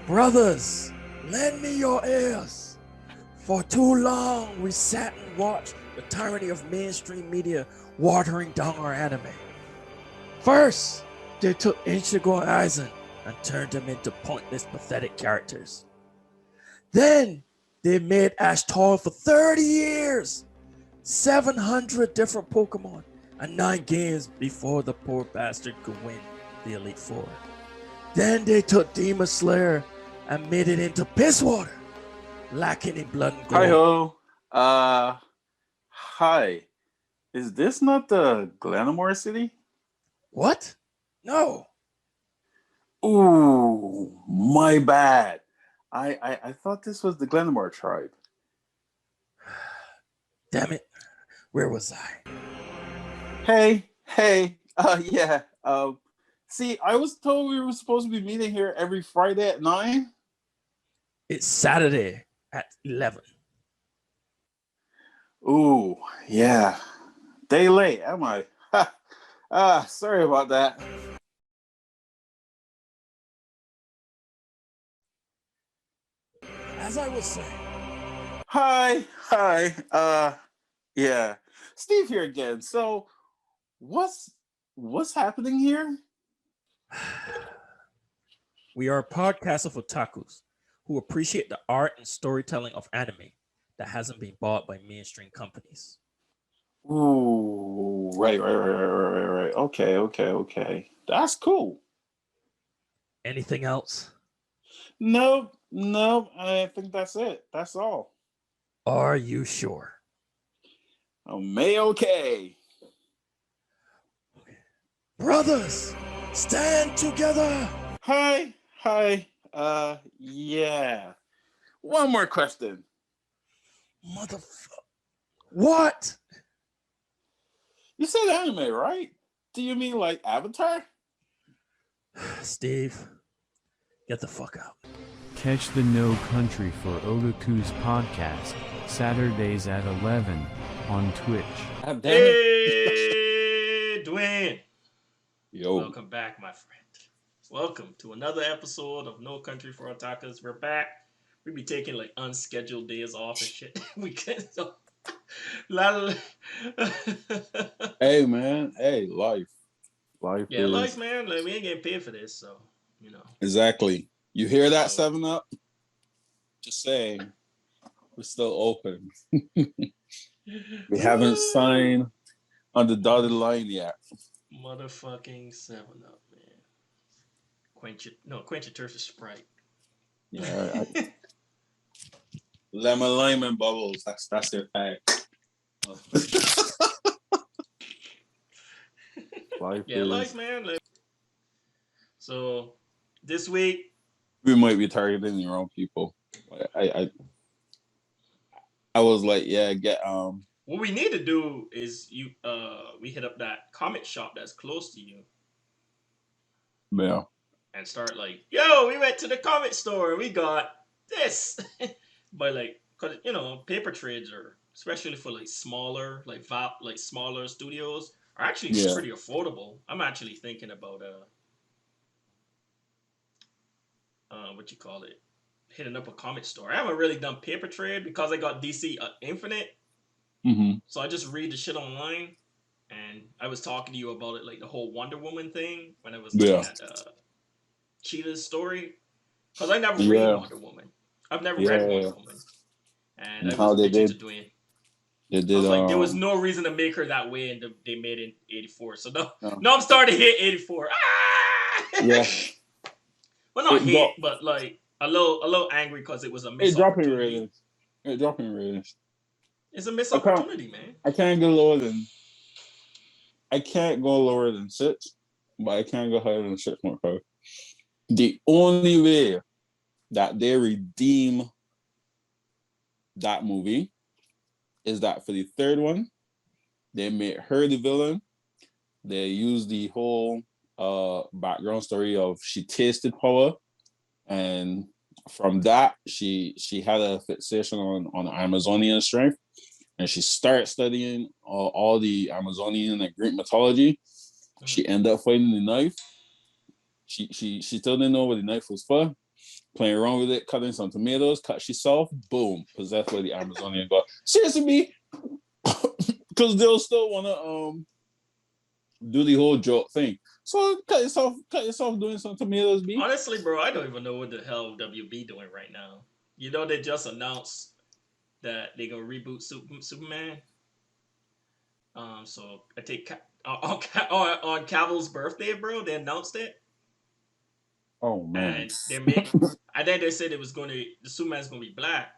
Brothers, lend me your ears. For too long, we sat and watched the tyranny of mainstream media watering down our anime. First, they took Ichigo and Aizen and turned them into pointless, pathetic characters. Then, they made Ash toil for 30 years, 700 different Pokemon, and 9 games before the poor bastard could win the Elite Four. Then they took Demon Slayer and made it into piss water, lacking in blood and gore. Hi-ho. Hi. Is this not the Glenmore city? What? No. Ooh, my bad. I thought this was the Glenmore tribe. Damn it. Where was I? Hey. Yeah. See, I was told we were supposed to be meeting here every Friday at 9. It's Saturday at 11. Ooh, yeah. Day late, am I? Sorry about that. As I was saying. Hi. Yeah. Steve here again. So, what's happening here? We are a podcast of otakus who appreciate the art and storytelling of anime that hasn't been bought by mainstream companies. Ooh, right. Okay. That's cool. Anything else? No, I think that's it. That's all. Are you sure? Okay. Brothers, stand together. Hi. Yeah. One more question. Motherfucker. What? You said anime, right? Do you mean like Avatar? Steve, get the fuck out. Catch the No Country for Otakus podcast, Saturdays at 11 on Twitch. Hey, Dwayne. Yo. Welcome back, my friend. Welcome to another episode of No Country for Otakus. We're back. We be taking like unscheduled days off and shit. We can't. Hey, man. Hey, life. Yeah, life, man. Like, we ain't getting paid for this, so, you know. Exactly. You hear that, 7-Up? Just saying. We're still open. We haven't signed on the dotted line yet. Motherfucking 7-Up, man. Quench your thirst with Sprite. Yeah. Lemon and bubbles. That's their pack. Life, man. So this week we might be targeting the wrong people. I was like, yeah, get What we need to do is we hit up that comic shop that's close to you. Yeah. And start like, yo, we went to the comic store and we got this. But like, cause paper trades are, especially for like smaller, like smaller studios, are actually pretty affordable. I'm actually thinking about what you call it, hitting up a comic store. I haven't really done paper trade because I got DC Infinite. Mm-hmm. So I just read the shit online, and I was talking to you about it, like the whole Wonder Woman thing when I was looking at Cheetah's story, because I never read Wonder Woman. I've never read Wonder Woman, and I was bitching to Dwayne. They did. I was like, there was no reason to make her that way, and they made it in '84. So no, I'm starting to hit '84. Ah! Yeah. Well, not hit, but like a little angry because it was a missed opportunity. It dropping ratings. It's a missed opportunity, man. I can't go lower than 6, but I can't go higher than 6.5. The only way that they redeem that movie is that for the third one, they made her the villain. They used the whole background story of she tasted power, and from that she had a fixation on Amazonian strength, and she started studying all the Amazonian and Greek mythology. She ended up fighting the knife. She still didn't know what the knife was for. playing around with it, cutting some tomatoes, cut herself, boom, possessed by the Amazonian god. Seriously, me, because they'll still wanna do the whole joke thing. So cut yourself doing some tomatoes, B. Honestly, bro, I don't even know what the hell WB doing right now. You know, they just announced that they're gonna reboot Superman. So I take on Cavill's birthday, bro. They announced it, Oh man. and they make. I think they said the Superman's gonna be black,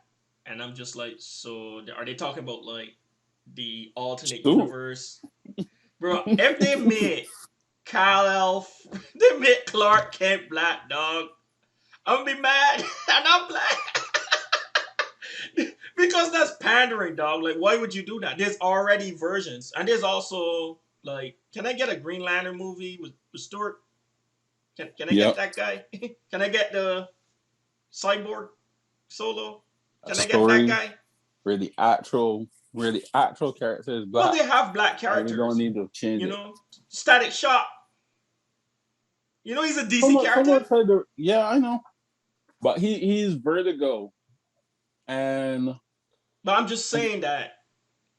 and I'm just like, so are they talking about like the alternate universe, bro? If they made Kal-El, they made Clark Kent black, dog. I'm gonna be mad, and I'm black. Because that's pandering, dog. Like, why would you do that? There's already versions, and there's also like, can I get a Green Lantern movie with Stewart? Can I get that guy? Can I get the Cyborg Solo? Can I get that guy? Where the actual character is black. Well, they have black characters. You don't need to change it. Static Shock. You know he's a DC character. Yeah, I know. But he's Vertigo, and. But I'm just saying that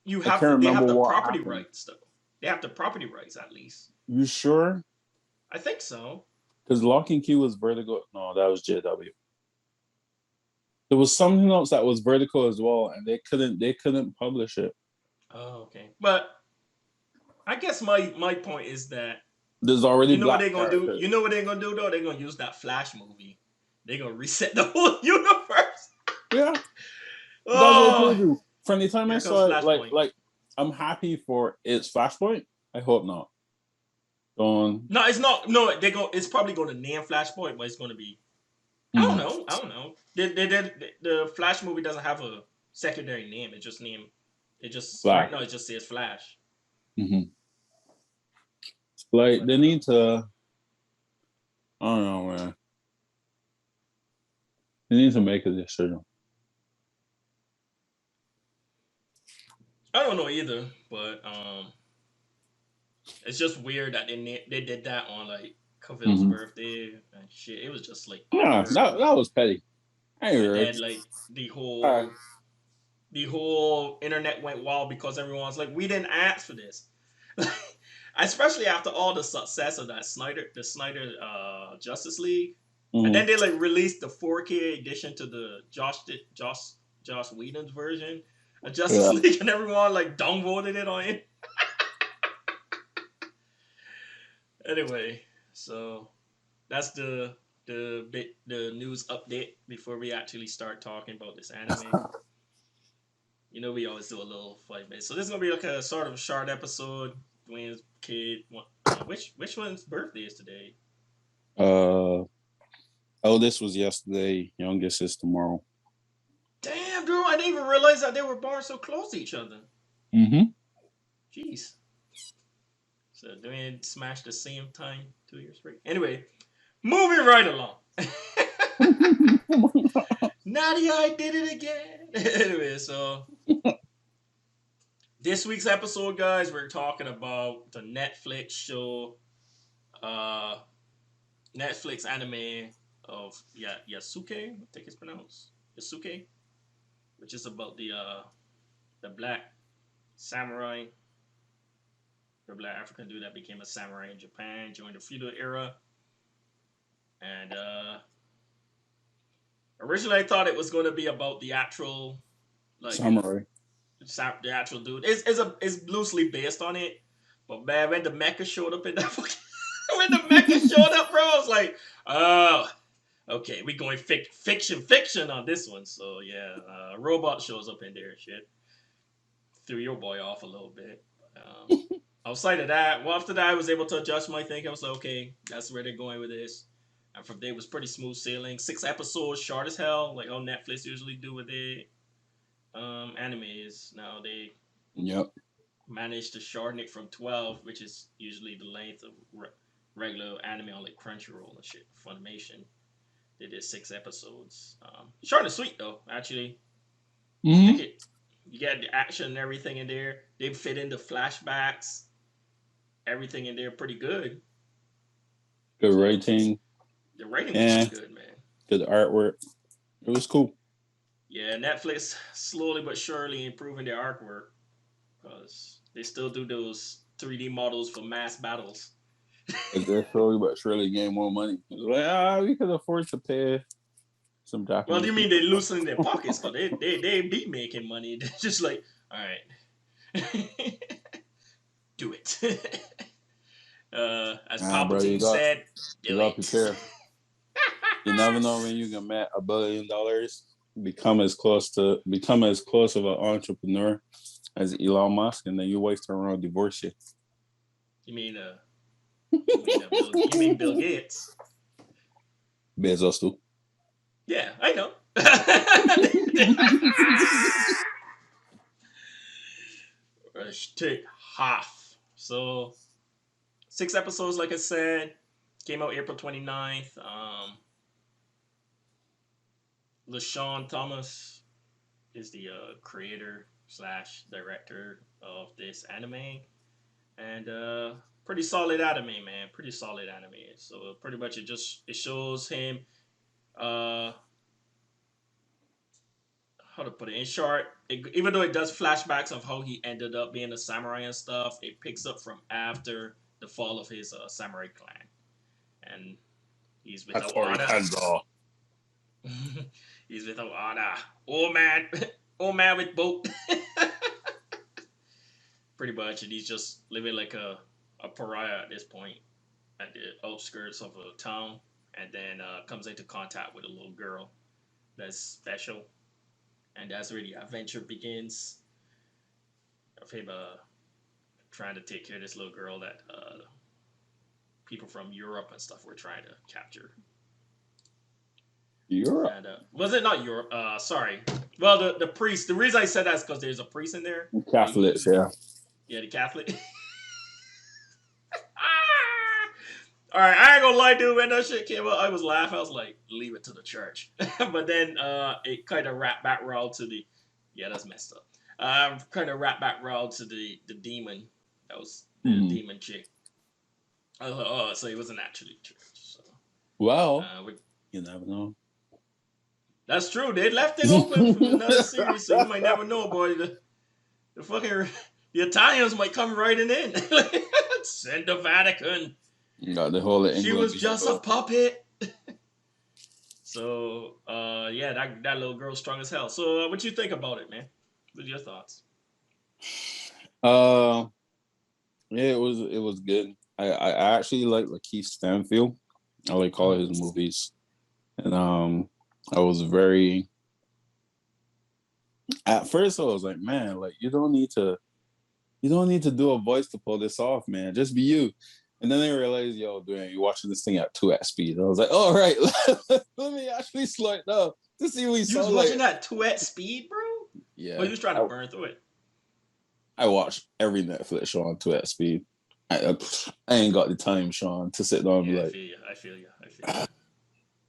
they have the property rights, though. They have the property rights, at least. You sure? I think so. Because Lock and Key was Vertigo. No, that was JW. There was something else that was Vertigo as well, and they couldn't publish it. Oh, okay. But I guess my point is that there's already what they're gonna do. You know what they're gonna do though? They're gonna use that Flash movie. They're gonna reset the whole universe. Yeah. That's what I told you. From the time I saw it, like I'm happy for its Flashpoint. I hope not. No, it's not. No, it's probably going to name Flashpoint, but it's going to be. I don't know. The Flash movie doesn't have a secondary name. It just Flash. Right now it just says Flash. Mm-hmm. Like they need to. I don't know, man. They need to make a decision. I don't know either, but it's just weird that they did that on like Cavill's birthday and shit. It was just like that was petty. And then like the whole internet went wild because everyone's like, we didn't ask for this. Especially after all the success of that Snyder Justice League, and then they like released the 4K edition to the Joss Whedon's version. A Justice League, and everyone like downvoted it on it. Anyway, so that's the news update before we actually start talking about this anime. We always do a little 5 minutes, so this is gonna be like a sort of short episode. Dwayne's kid, which one's birthday is today? Eldest was yesterday. Youngest is tomorrow. Damn, dude, I didn't even realize that they were born so close to each other. Mm-hmm. Jeez. So Dwayne smashed the same time 2 years straight. Anyway, moving right along. Nadia, I did it again. Anyway, so this week's episode, guys, we're talking about the Netflix show, Netflix anime of Yasuke, I think it's pronounced Yasuke, which is about the black samurai, the black African dude that became a samurai in Japan during the feudal era. And originally I thought it was going to be about the actual samurai. The actual dude. It's loosely based on it. But man, when the mecha showed up in that when the mecha showed up, bro, I was like, oh, okay, we going fiction on this one. So yeah, robot shows up in there, shit. Threw your boy off a little bit. Outside of that, after that, I was able to adjust my thinking. I was like, okay, that's where they're going with this. And from there, it was pretty smooth sailing. 6 episodes, short as hell, like how Netflix usually do with it. Animes. Now they managed to shorten it from 12, which is usually the length of regular anime on like Crunchyroll and shit. Funimation. They did 6 episodes. Short and sweet though, actually. Mm-hmm. You get the action and everything in there. They fit in the flashbacks. Everything in there pretty good. Good rating. The rating was pretty good, man. Good artwork. It was cool. Yeah, Netflix slowly but surely improving their artwork because they still do those 3D models for mass battles. They're slowly but surely gain more money. It's like, we could afford to pay some Well, Japanese you mean people. they loosening their pockets? Cause they be making money. They're just like, all right, do it. As Bro, Palpatine said, you do got to it. prepare. You never know when you can make $1 billion. Become as close of an entrepreneur as Elon Musk, and then your wife turn around and divorce you. You mean Bill Gates? Bezos too. Yeah, I know. Let's take half. So 6 episodes, like I said, came out April 29th. LeSean Thomas is the creator / director of this anime, and pretty solid anime, man. Pretty solid anime. So pretty much it shows him. How to put it in short, even though it does flashbacks of how he ended up being a samurai and stuff, it picks up from after the fall of his samurai clan, and he's without honor. He's without honor. Old man, old man with boat. Pretty much, and he's just living like a pariah at this point, at the outskirts of a town, and then comes into contact with a little girl that's special. And that's where the adventure begins of him trying to take care of this little girl that people from Europe and stuff were trying to capture. Europe? And, was it not Europe? Sorry. Well, the priest. The reason I said that is because there's a priest in there. Catholics, yeah. Yeah, the Catholic. All right, I ain't gonna lie, dude. When that shit came out, I was laughing. I was like, "Leave it to the church." But then it kind of wrapped back around to the, yeah, that's messed up. Kind of wrapped back around to the demon. That was the demon chick. I was like, oh, so it wasn't actually church. So, well, you never know. That's true. They left it open for another series, so you might never know, boy. The fucking the Italians might come riding in. Send the Vatican. Got the whole She was just a puppet. So, yeah, that little girl's strong as hell. So, what you think about it, man? What are your thoughts? Yeah, it was good. I actually like Lakeith Stanfield. I like all of his movies, and I was very. At first, I was like, man, like you don't need to do a voice to pull this off, man. Just be you. And then they realized, yo, Dwayne, you're watching this thing at 2x speed. I was like, all right, let me actually slow it down to see what you was watching that 2x speed, bro? Yeah. Well, you was trying to burn through it. I watched every Netflix show on 2x speed. I ain't got the time, Shawn, to sit down and be like... I feel you.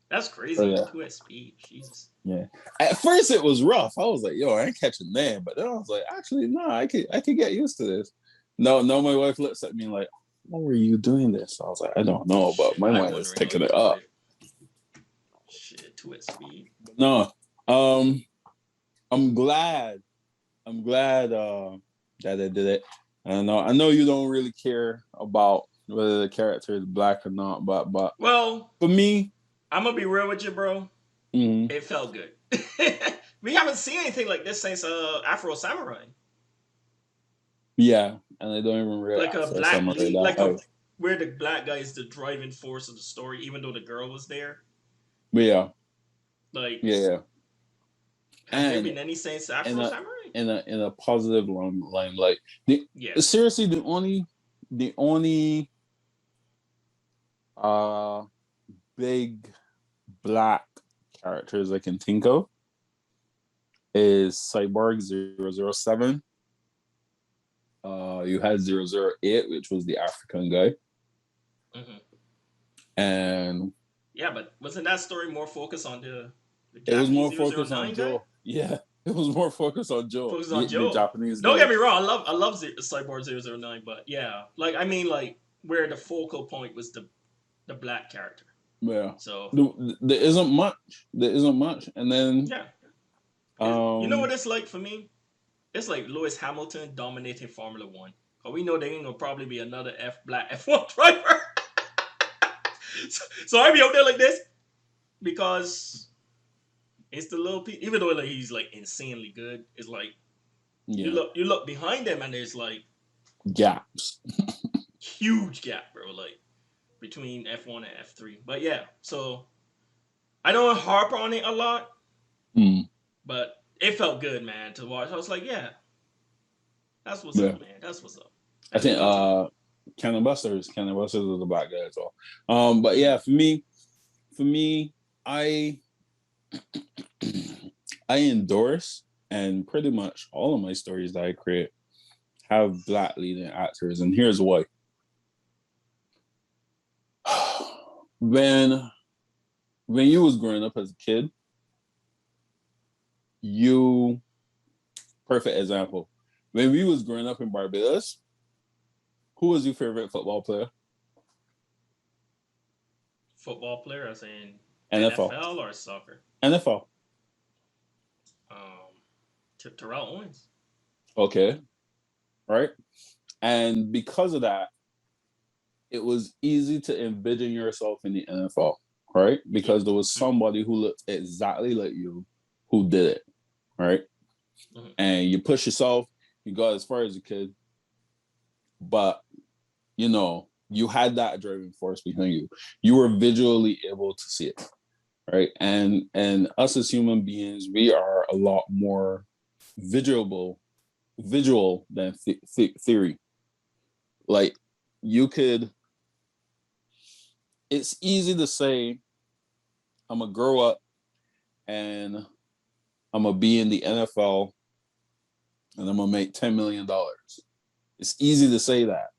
That's crazy, yeah. 2x speed. Jesus. Yeah. At first, it was rough. I was like, yo, I ain't catching that. But then I was like, actually, no, I could get used to this. No, my wife looks at me like, how are you doing this? I was like, I don't know, but my mind is taking it up. Shit, 2x speed. No, I'm glad that I did it. I know you don't really care about whether the character is black or not, but well, for me, I'm gonna be real with you, bro. Mm-hmm. It felt good. We haven't seen anything like this since Afro Samurai. Yeah, and I don't even realize like a black lead, where the black guy is the driving force of the story, even though the girl was there. But yeah, like yeah. Has there been any since Afro Samurai? In a positive line, like seriously, the only big black characters I can think of is Cyborg 007. You had 008, which was the African guy. Mm-hmm. And yeah, but wasn't that story more focused on the it was more focused on Joe. Guy? Yeah, it was more focused on Joe. The Japanese Don't guy. get me wrong, I love Cyborg 009, but yeah, like I mean, like where the focal point was the black character. Yeah. So There isn't much. There isn't much. And then yeah, you know what it's like for me? It's like Lewis Hamilton dominating Formula One. But we know there ain't gonna probably be another black F1 driver. so I be out there like this because it's the little people. Even though like he's like insanely good, it's like you look behind him and there's like gaps. huge gap, bro. Like between F1 and F3. But yeah, so I don't harp on it a lot, but it felt good, man, to watch. I was like, yeah, that's what's up, man. That's what's up. I think Cannon Busters is the black guy as well. But yeah, for me, I endorse, and pretty much all of my stories that I create have black leading actors, and here's why. When you was growing up as a kid, perfect example. When we was growing up in Barbados, who was your favorite football player? Football player, I saying NFL. NFL or soccer? NFL. Terrell Owens. Okay. Right? And because of that, it was easy to envision yourself in the NFL, right? Because there was somebody who looked exactly like you who did it, right? Mm-hmm. And you push yourself, you got as far as you could, but you know, you had that driving force behind you. You were visually able to see it, right? And us as human beings, we are a lot more visual than theory. Like it's easy to say, I'm gonna grow up and I'm gonna be in the NFL and I'm gonna make $10 million. It's easy to say that,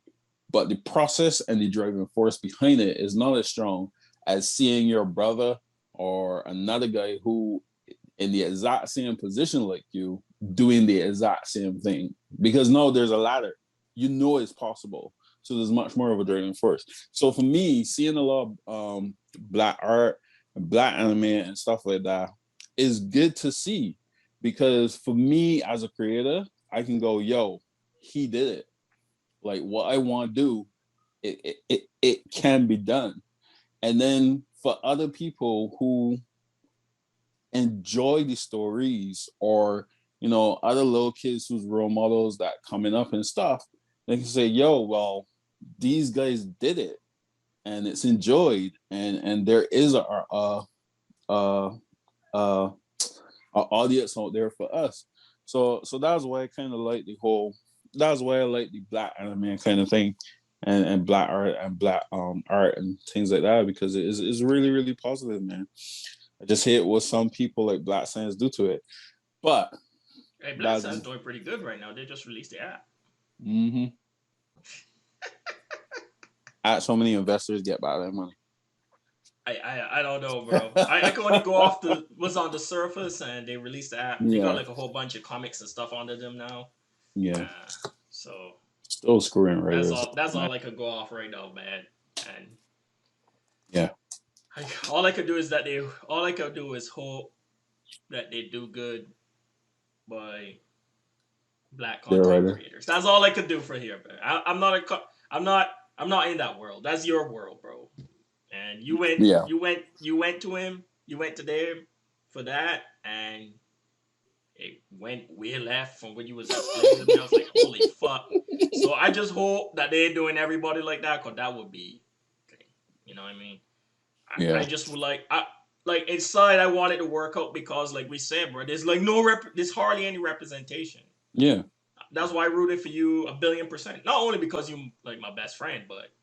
but the process and the driving force behind it is not as strong as seeing your brother or another guy who in the exact same position like you doing the exact same thing. Because no, there's a ladder. You know it's possible. So there's much more of a driving force. So for me, seeing a lot of black art, black anime and stuff like that is good to see. Because for me as a creator, I can go, yo, he did it. Like what I want to do, it can be done. And then for other people who enjoy the stories, or you know, other little kids whose role models that coming up and stuff, they can say, yo, well, these guys did it and it's enjoyed, and there is a audience out there for us. So that's why I kind of like that's why I like the black anime kind of thing, and black art and black art and things like that, because it is really, really positive, man. I just hate what some people like Black Science do to it. But hey, Black Science doing pretty good right now. They just released the app. Mm-hmm. So many investors get by that money. I don't know, bro. I can only go off what's on the surface, and they released the app. They got like a whole bunch of comics and stuff under them now. Yeah. So still screwing right. That's all I could go off right now, man. And yeah. All I could do is hope that they do good by black content creators. That's all I could do for here, man. I'm not in that world. That's your world, bro. And you went to him, you went to them for that, and it went way left from what you was explaining to me. I was like, holy fuck. So I just hope that they're doing everybody like that, because that would be, you know what I mean? I just would like inside I want it to work out, because like we said, bro, there's like there's hardly any representation. Yeah. That's why I rooted for you 1,000,000,000%. Not only because you like my best friend, but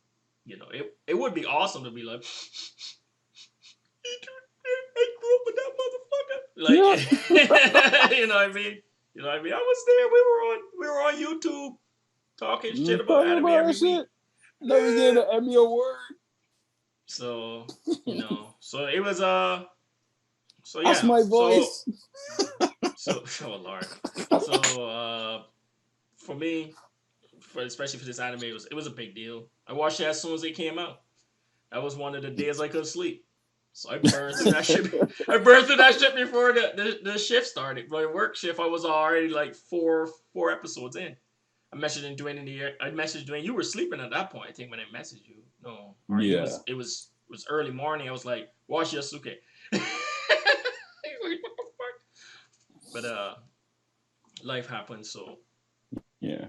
you know, it would be awesome to be like, I grew up with that motherfucker. Like, you know what I mean? You know what I mean? I was there. We were on YouTube talking shit about anime every week. That was getting an Emmy award. So, you know, so it was so yeah. That's my voice. So oh Lord. So for me, especially for this anime, it was a big deal. I watched it as soon as it came out. That was one of the days I couldn't sleep. So I burned through that shit. I burned through that shit before the shift started. My work shift, I was already like four episodes in. I messaged Dwayne in the air. I messaged Dwayne. You were sleeping at that point, I think, when I messaged you. No, or Yeah. it was early morning. I was like, watch Yasuke. He's like, what the fuck? But life happened, so Yeah.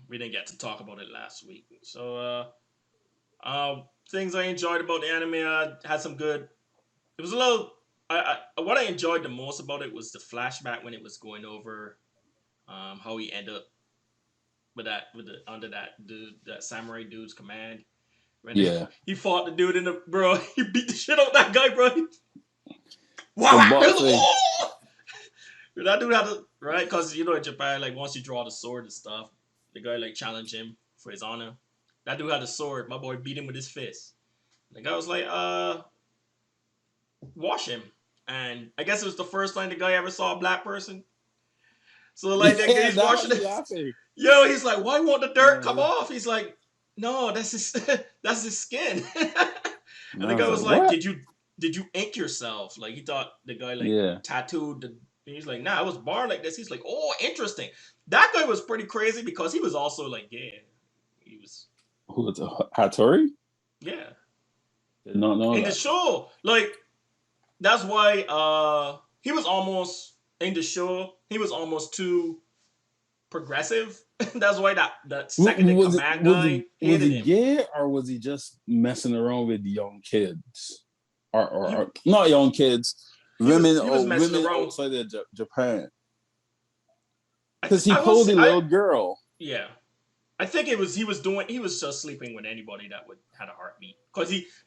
we didn't get to talk about it last week. So things I enjoyed about the anime, had some good. It was a little. What I enjoyed the most about it was the flashback when it was going over, how he ended up under that samurai dude's command. When he fought the dude in the bro, he beat the shit out of that guy, bro. Wow! That dude had to right because in Japan, like once you draw the sword and stuff, the guy like challenged him for his honor. That dude had a sword. My boy beat him with his fist. The guy was like, wash him. And I guess it was the first time the guy ever saw a black person. So like that guy's washing it. Yo, he's like, why won't the dirt come off? He's like, no, that's his skin. And the guy was like, what? Did you ink yourself? Like he thought the guy tattooed the. He's like, nah, I was born like this. He's like, oh, interesting. That guy was pretty crazy because he was also like, yeah, he was. Who was Hattori? Yeah. Did not know in that. The show. Like that's why he was almost in the show. He was almost too progressive. That's why that second in command guy was he gay or was he just messing around with young kids or not young kids, women outside of Japan? Because he pulled a little girl. Yeah. I think he was just sleeping with anybody that had a heartbeat.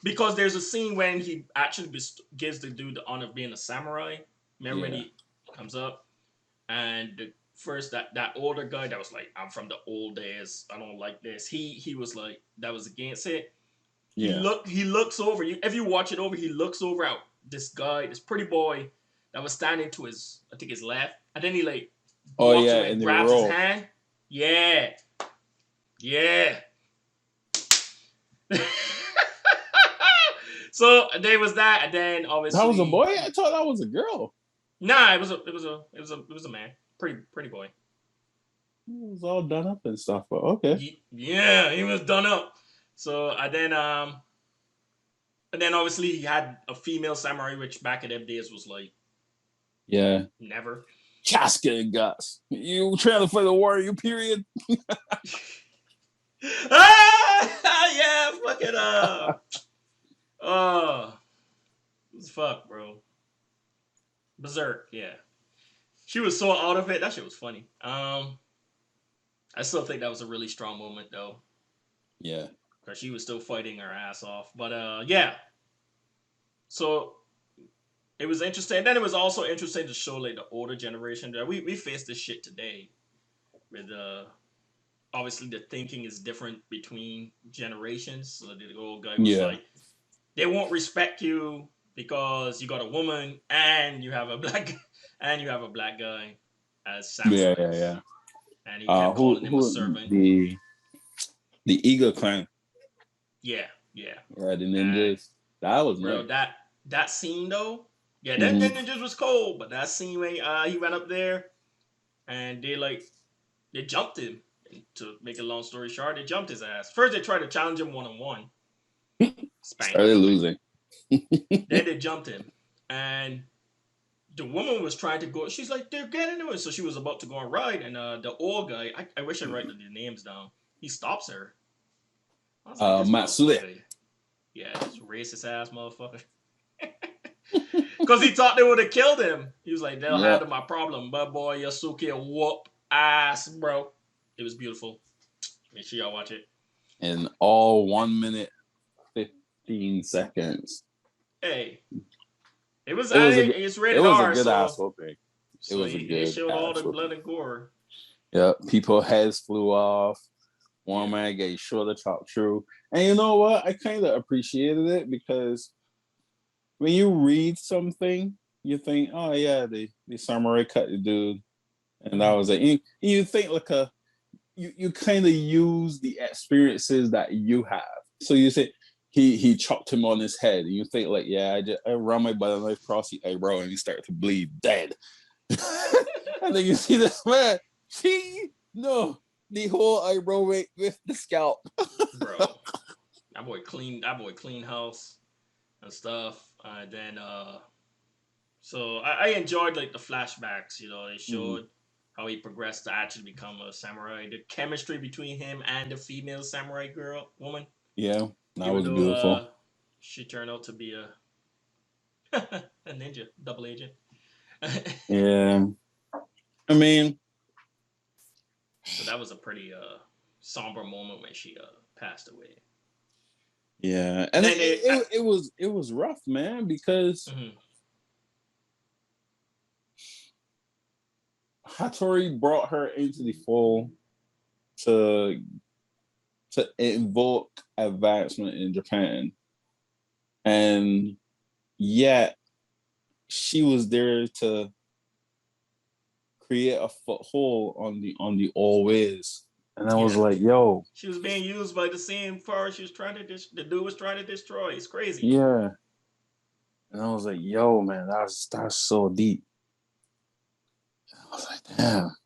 Because there's a scene when he actually gives the dude the honor of being a samurai. Remember when he comes up and first that older guy that was like, I'm from the old days, I don't like this. He was like, that was against it. He looks over. If you watch it over, he looks over at this guy, this pretty boy that was standing to his left, and then he like and grabs his hand. Yeah. So there was that, and then obviously that was a boy. I thought that was a girl. Nah, it was a man, pretty boy. He was all done up and stuff, but okay. Yeah, he was done up. So and then obviously he had a female samurai, which back in them days was like, never. Yasuke and Gus, you trying to fight a warrior? Period. Yeah, fuck it up. Fuck, bro. Berserk, yeah. She was so out of it. That shit was funny. I still think that was a really strong moment, though. Yeah. Because she was still fighting her ass off. But, yeah. So, it was interesting. And then it was also interesting to show, like, the older generation. We face this shit today. With, obviously, the thinking is different between generations. So, the old guy was like, they won't respect you because you got a woman and you have a black guy as samurai. Yeah. And he kept calling him a servant. The Eagle Clan. Yeah. Right, the ninjas. That was bro. Nice. That scene though. Yeah, that ninjas was cold, but that scene when he went up there and they jumped him. To make a long story short, they jumped his ass. First they tried to challenge him 1-on-1. Started losing. Then they jumped him. And the woman was trying to go. She's like, they're getting into it. So she was about to go on ride. And the old guy, I wish I write the names down. He stops her. I was like, Matsude. Yeah, this racist ass motherfucker. Because he thought they would have killed him. He was like, they'll handle my problem. But boy, Yasuke whoop ass, bro. It was beautiful. Make sure y'all watch it. In all 1 minute, 15 seconds. Hey. It's rated R. It was a good ass whooping. It was a good It showed all the blood and gore. Yeah, people's heads flew off. One man gave shoulder chop through. And you know what? I kind of appreciated it because when you read something, you think, oh yeah, the samurai cut the dude. And that was it. You think you kind of use the experiences that you have. So you say, he chopped him on his head. And you think like, yeah, I ran my butter knife across the eyebrow and he started to bleed dead. And then you see this man, the whole eyebrow with the scalp. Bro. That boy clean house and stuff. And then so I enjoyed like the flashbacks, you know, they showed how he progressed to actually become a samurai. The chemistry between him and the female samurai woman. Yeah, that Even was though beautiful. she turned out to be a a ninja, double agent. Yeah. I mean, So that was a pretty somber moment when she passed away. yeah. And And then it was rough, man, because Hattori brought her into the fold to invoke advancement in Japan. And yet she was there to create a foothold on the always. And I was like, yo. She was being used by the same force she was trying to the dude was trying to destroy. It's crazy. Yeah. And I was like, yo, man, that's so deep. And I was like, damn.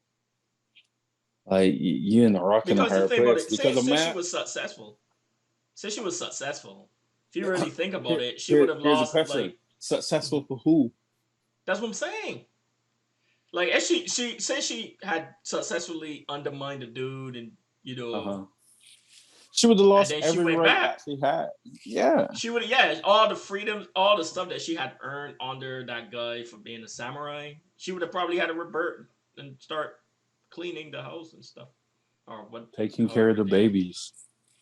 Like you in a rock and a hard place. Because since she was successful, if you really think about it, she would have lost. Like, successful for who? That's what I'm saying. Like, as she since she had successfully undermined the dude, and you know, she would have lost and then every she went right back. that she had. Yeah, she would. Yeah, all the freedoms, all the stuff that she had earned under that guy for being a samurai, she would have probably had to revert and start cleaning the house and stuff, or what? Taking care of the babies.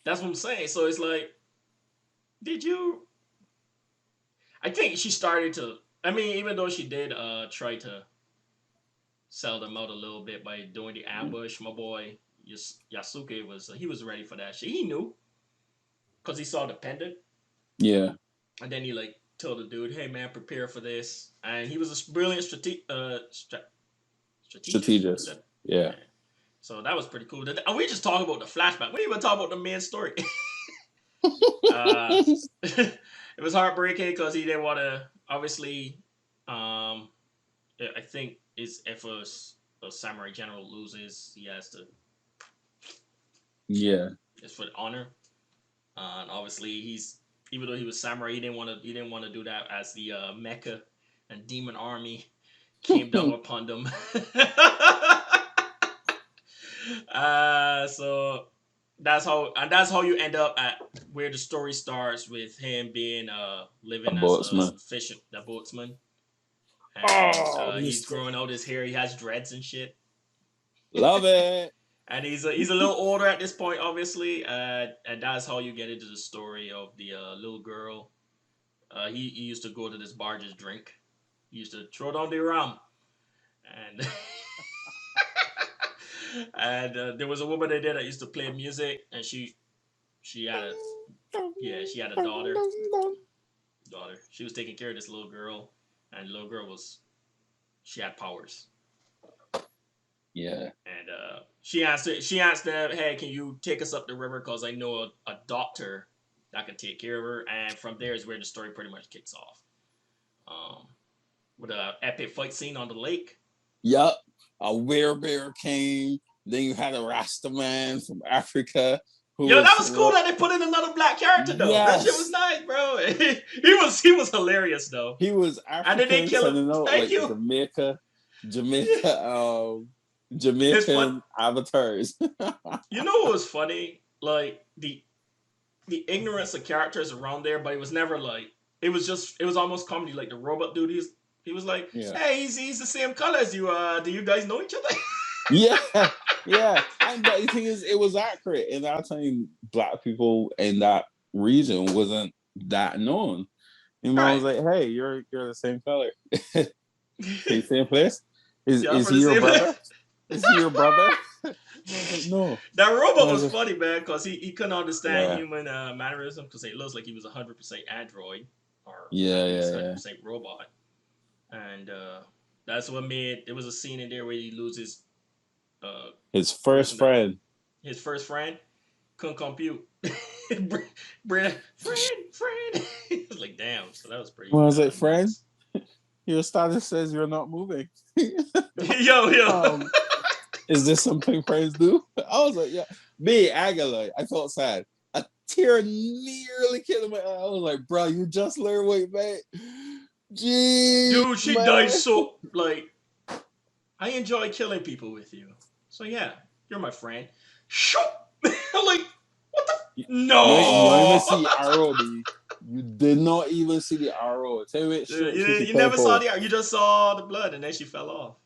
That's what I'm saying. So it's like, did you? I think she started to. I mean, even though she did try to sell them out a little bit by doing the ambush, my boy Yasuke was ready for that shit. He knew because he saw the pendant. Yeah. And then he like told the dude, "Hey man, prepare for this." And he was a brilliant strategist. Yeah. So that was pretty cool. And we just talk about the flashback. We didn't even talk about the main story. It was heartbreaking because he didn't want to. Obviously, I think if a samurai general loses, he has to. Yeah. It's for honor. And obviously, even though he was samurai, he didn't want to do that as the mecha and demon army came down upon them. So that's how you end up at where the story starts with him being living as a boatsman. And he's growing out his hair. He has dreads and shit. Love it. And he's a little older at this point, obviously, and that's how you get into the story of the little girl. He used to go to this bar just drink. He used to throw down the rum, and and there was a woman there that used to play music, and she had a daughter. She was taking care of this little girl, and the little girl she had powers. Yeah. And she asked them, "Hey, can you take us up the river? Because I know a doctor that can take care of her." And from there is where the story pretty much kicks off. With an epic fight scene on the lake. Yup. A werebear came. Then you had a Rasta man from Africa. That was cool that they put in another black character though. Yes. That shit was nice, bro. he was hilarious though. He was African. And then they kill him. Thank you. Jamaican avatars. You know what was funny? Like the ignorance of characters around there, but it was never like it was almost comedy. Like the robot dude, he was like, "Hey, he's the same color as you. Do you guys know each other?" Yeah. And the thing is, it was accurate. And that time, black people in that region wasn't that known. And I was like, "Hey, you're the same color, same place. Is he your brother? Is he your brother?" No. That robot was funny, man, because he couldn't understand human mannerism because it looks like he was 100% android or 100% robot. And that's what made it was a scene in there where he loses his first friend. His first friend couldn't compute. Friend. It's like, damn. So that was pretty. When I was like, friend, nuts. your status says you're not moving. Yo. Is this something friends do? I was like, yeah. Me, Aguilar, I felt sad. A tear nearly killed me. I was like, bro, you just learned weight, mate. Jeez, Dude, she man. died so, like, I enjoy killing people with you. So yeah, you're my friend. Shoot! I'm like, what the? No! You don't even see the arrow, B. You did not even see the arrow. Tell me, You never saw the, you just saw the blood and then she fell off.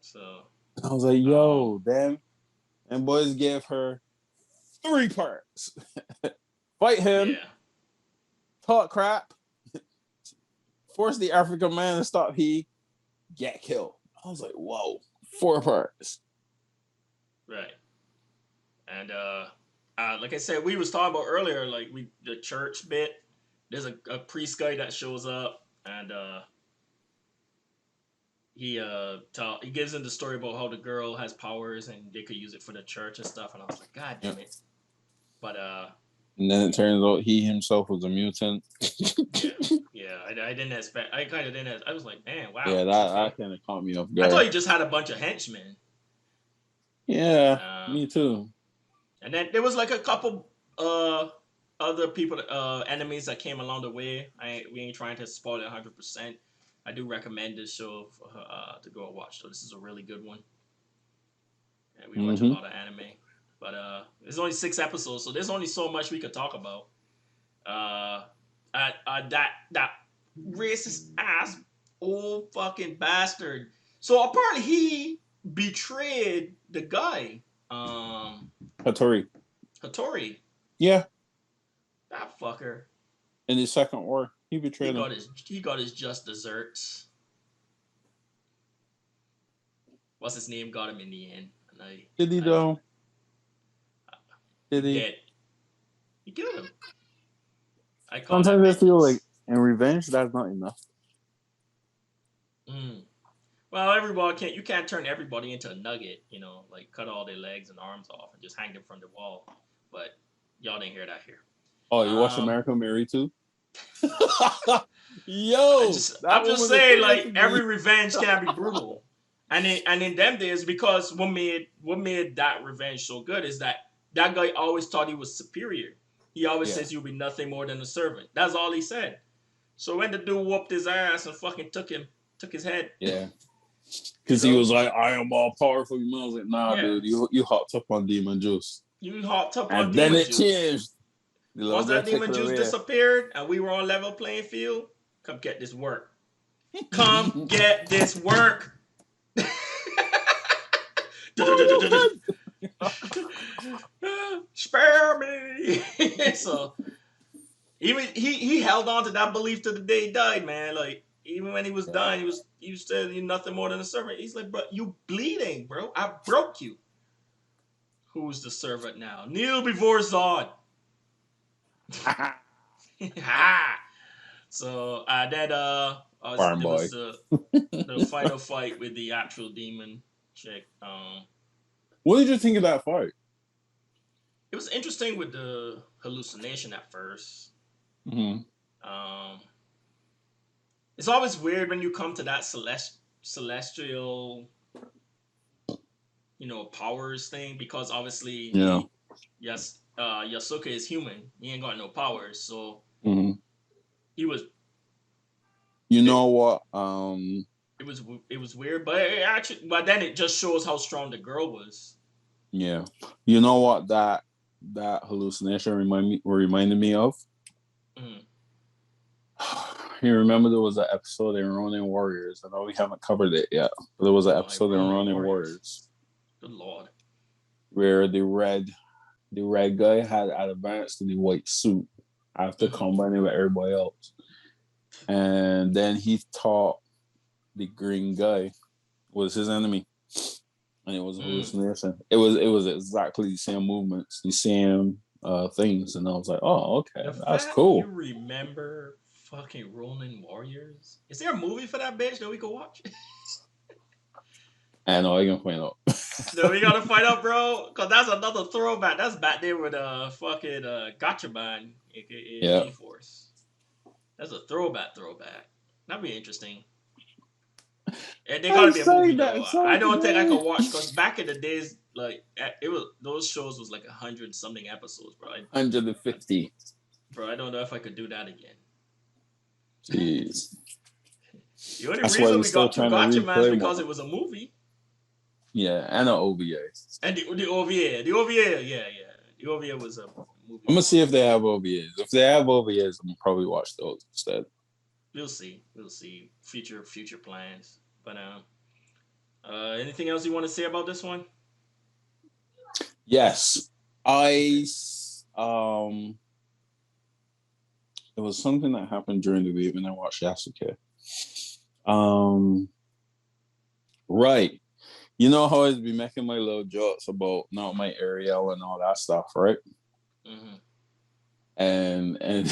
So. I was like, yo, damn. And boys gave her 3 parts. Fight him. Yeah. Talk crap. Force the African man to stop get killed. I was like, whoa, 4 parts. Right. And like I said, we was talking about earlier, like the church bit. There's a priest guy that shows up, and he gives him the story about how the girl has powers and they could use it for the church and stuff. And I was like, God damn it! But and then it turns out he himself was a mutant. yeah, I didn't expect. I kind of didn't. I was like, man, wow. Yeah, that kind of caught me off guard. I thought he just had a bunch of henchmen. Yeah, me too. And then there was like a couple other people, enemies that came along the way. We ain't trying to spoil it 100%. I do recommend this show to go and watch. So this is a really good one. And we watch a lot of anime, but there's only 6 episodes, so there's only so much we could talk about. That racist ass old fucking bastard. So apparently he betrayed the guy. Hattori. Yeah. That fucker. In his second war, he betrayed him. He got his just desserts. What's his name? Got him in the end. Did he though? Did he? Dead. He killed him. Sometimes I feel like in revenge, that's not enough. Well, you can't turn everybody into a nugget, like cut all their legs and arms off and just hang them from the wall. But y'all didn't hear that here. Oh, you watch American Mary too? Yo, I'm just saying, like, every revenge can be brutal. And in them days, because what made that revenge so good is that guy always thought he was superior. He always says you'll be nothing more than a servant. That's all he said. So when the dude whooped his ass and fucking took his head. Yeah. Because he was like, I am all powerful. I was like, nah, dude, you hopped up on demon juice. You hopped up on demon juice. And then it changed. Once that demon juice disappeared and we were on level playing field, come get this work. Come get this work. Spare me. So even he held on to that belief to the day he died, man. Like, even when he was dying, he said you're nothing more than a servant. He's like, bro, you bleeding, bro. I broke you. Who's the servant now? Kneel before Zod. So Farm boy. Was the final fight with the actual demon chick. What did you think of that fight? It was interesting with the hallucination at first. It's always weird when you come to that celestial, powers thing, because obviously, Yasuke is human. He ain't got no powers, so he was. You know what? It was weird, but then it just shows how strong the girl was. Yeah, you know what that hallucination reminded me of? You remember there was an episode in Ronin Warriors. I know we haven't covered it yet, but there was an episode in Ronin Warriors. Good lord. Where the red guy had advanced to the white suit after combining with everybody else. And then he thought the green guy was his enemy. And it was a hallucination. It was exactly the same movements, the same things. And I was like, oh, okay, that's cool. You remember fucking Ronin Warriors? Is there a movie for that bitch that we could watch? I know I can find out. No, we gotta find out, bro. Cause that's another throwback. That's back there with fucking Gotcha Man, aka Yeah. G-Force. That's a throwback. That'd be interesting. And they gotta be a movie though. I don't think I could watch because back in the days, like it was those shows was like 100 something episodes, bro. 150. Bro, I don't know if I could do that again. Jeez. The only That's why reason we're we still got two trying to Gotcha Mans replay because one. it was a movie. Yeah, and an OVA. And the OVA. The OVA, yeah. The OVA was a movie. I'm gonna see if they have OVAs. If they have OVAs, I'm gonna probably watch those instead. We'll see. Future plans. But anything else you want to say about this one? Yes, it was something that happened during the week when I watched Yasuke. Right. You know how I'd be making my little jokes about not my Ariel and all that stuff, right? Mm-hmm. And and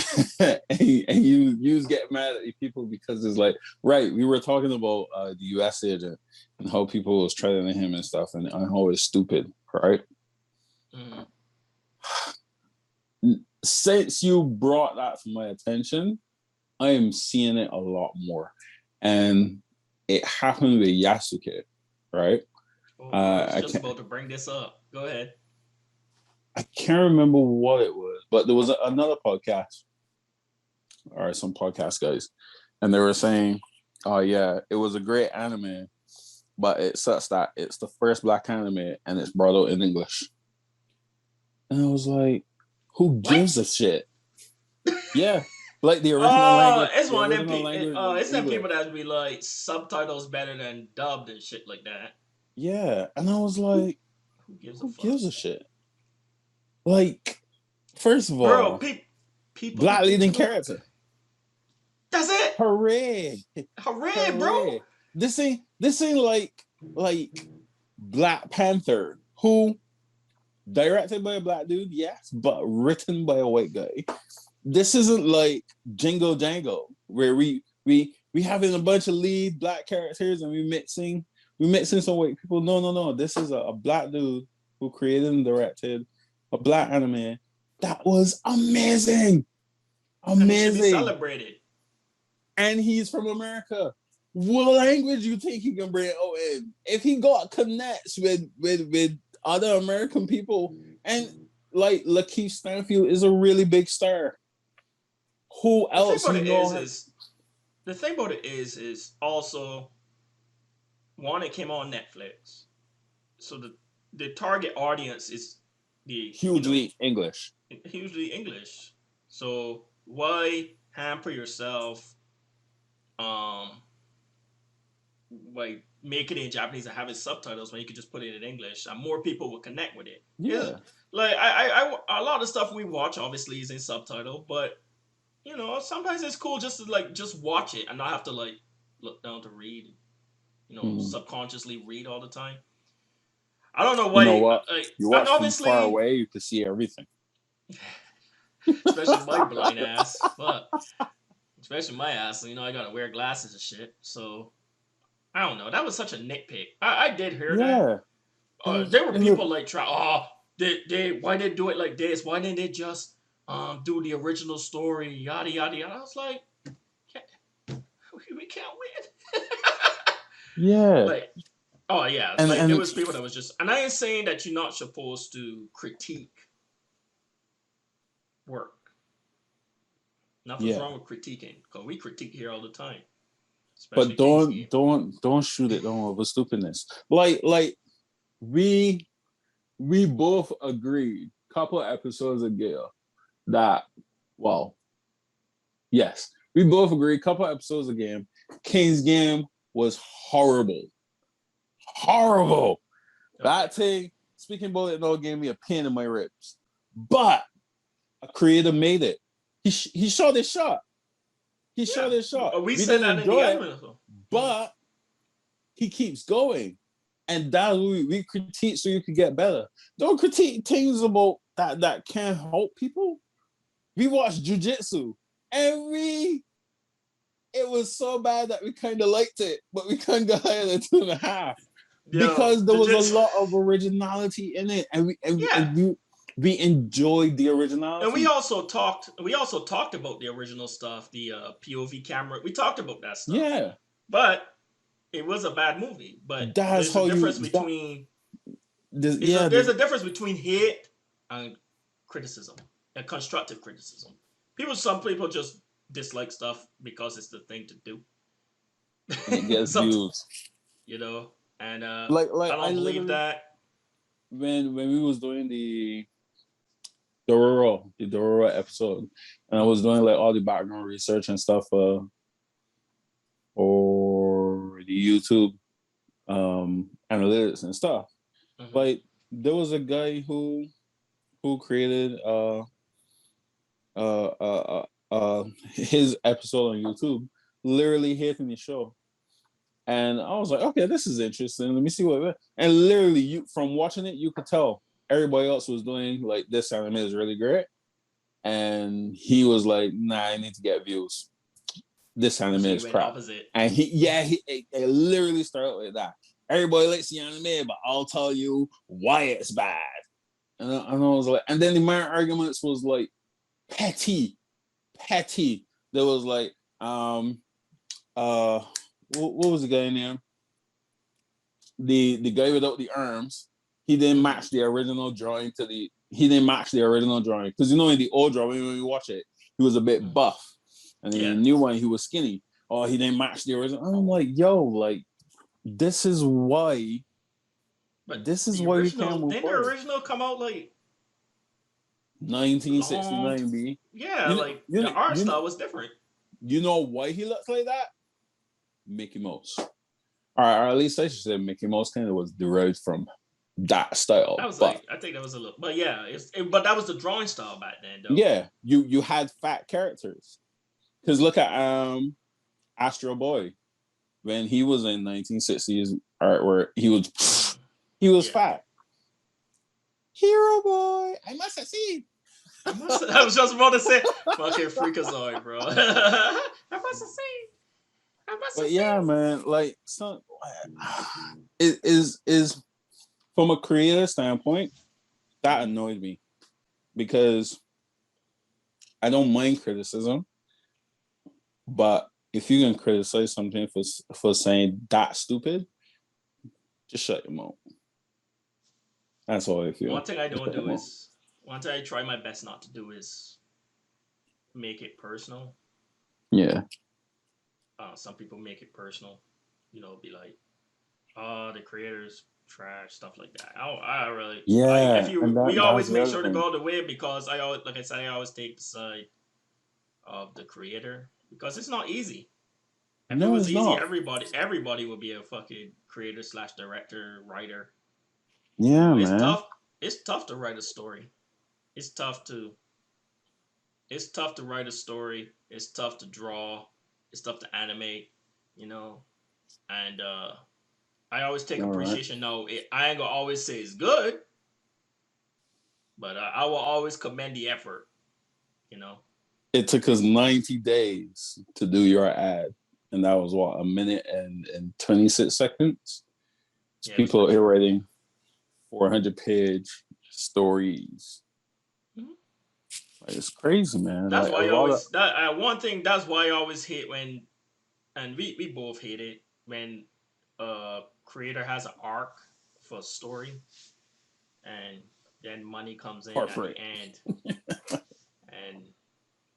you get mad at people because it's like, right, we were talking about the US agent and how people was treating him and stuff and how it's stupid, right? Mm-hmm. Since you brought that to my attention, I am seeing it a lot more. And it happened with Yasuke, right? Oh, I was just about to bring this up. Go ahead. I can't remember what it was, but there was another podcast, or some podcast guys, and they were saying, oh yeah, it was a great anime, but it sucks that it's the first black anime and it's brought out in English. And I was like, who gives a shit? Yeah, like the original language. It's one of them people. It's them people that be like subtitles better than dubbed and shit like that. Yeah, and I was like, who gives a shit? Like, first of all, bro, people black leading character. That's it. Hooray, bro. This ain't like Black Panther, who directed by a black dude, yes, but written by a white guy. This isn't like Jingo Jango, where we having a bunch of lead black characters and we mixing some white people. No. This is a black dude who created and directed a black anime that was amazing. And he should be celebrated. And he's from America. What language you think he can bring out in? If he got connects with other American people, and like Lakeith Stanfield is a really big star. Who else you know? The thing about it is also one, it came on Netflix, so the target audience is hugely English. So why hamper yourself by making it in Japanese and having subtitles when you could just put it in English and more people will connect with it? Yeah. Like I a lot of stuff we watch obviously is in subtitle, but you know, sometimes it's cool just to just watch it and not have to look down to read, subconsciously read all the time. I don't know why. You know what? You watch from far away, you can see everything. Especially my blind ass. Fuck. Especially my ass. You know, I gotta wear glasses and shit. So, I don't know. That was such a nitpick. I did hear that. There were people why they do it like this? Why didn't they just do the original story? Yada, yada, yada. I was like, we can't win. Yeah. Oh yeah, and there was people that was just, and I ain't saying that you're not supposed to critique work. Nothing's wrong with critiquing, because we critique here all the time. But don't shoot it down over stupidness. Like we both agreed a couple of episodes ago that we both agreed a couple of episodes ago King's Game was horrible. Okay. That thing, speaking about it now, gave me a pain in my ribs. But a creator made it. He shot his shot. We said that in the episode. But he keeps going. And that's what we critique so you can get better. Don't critique things about that can't help people. We watched Jiu-Jitsu. And it was so bad that we kind of liked it, but we couldn't go higher than 2.5. Yo, because there was just a lot of originality in it, and yeah. we enjoyed the And we originality. also talked. We also talked about the original stuff, the POV camera. We talked about that stuff, Yeah, but it was a bad movie. But that's there's a how you. difference between Yeah, there's a difference between hate and criticism and constructive criticism. Some people just dislike stuff because it's the thing to do. and it gets Some, views. you know, and Like I I don't believe literally that. when we was doing the Dororo episode, and I was doing like all the background research and stuff or the YouTube analytics and stuff. Mm-hmm. Like there was a guy who created his episode on YouTube, literally hating the show. And I was like, okay, this is interesting. Let me see what. And literally, you from watching it, you could tell everybody else was doing like this anime is really great, and he was like, nah, I need to get views. This anime So you is went crap. opposite. And it literally started like that. Everybody likes the anime, but I'll tell you why it's bad. And I was like, and then the main arguments was like petty. There was like, what was the guy name? The guy without the arms. He didn't match the original drawing he didn't match the original drawing because in the old drawing when we watch it, he was a bit buff, and in the new one he was skinny. Oh, he didn't match the original. I'm like, yo, like this is why. But This is the why we original can't move didn't the forward. original come out like 1969, B. Yeah, like the art style was different. You know why he looks like that? Mickey Mouse. Or at least I should say Mickey Mouse kind of was derived from that style. I think that was a little, but yeah, but that was the drawing style back then, though. Yeah, you had fat characters. Because look at Astro Boy when he was in 1960s artwork, he was fat. Hero Boy, I must succeed. I was just about to say, fucking Freakazoid, bro. I must succeed. But yeah, man, like it is from a creator standpoint, that annoyed me because I don't mind criticism, but if you can criticize something for saying that stupid, just shut your mouth. That's all I feel. One thing I try my best not to do is make it personal. Yeah. Some people make it personal, be like, "Oh, the creators trash," stuff like that. I really, yeah. We always make sure to go the way because I always take the side of the creator because it's not easy. If it was easy, everybody would be a fucking creator / director, writer. Yeah, it's man. tough. It's tough to write a story. It's tough to write a story. It's tough to draw. It's tough to animate, and I always take appreciation. Right. No, I ain't gonna always say it's good, but I will always commend the effort. It took us 90 days to do your ad, and that was what, a minute and 26 seconds. Yeah, people are writing 400-page stories. Mm-hmm. Like, it's crazy, man. That's like, why I always one thing. That's why I always hate when, and we both hate it when creator has an arc for a story, and then money comes in at the end, and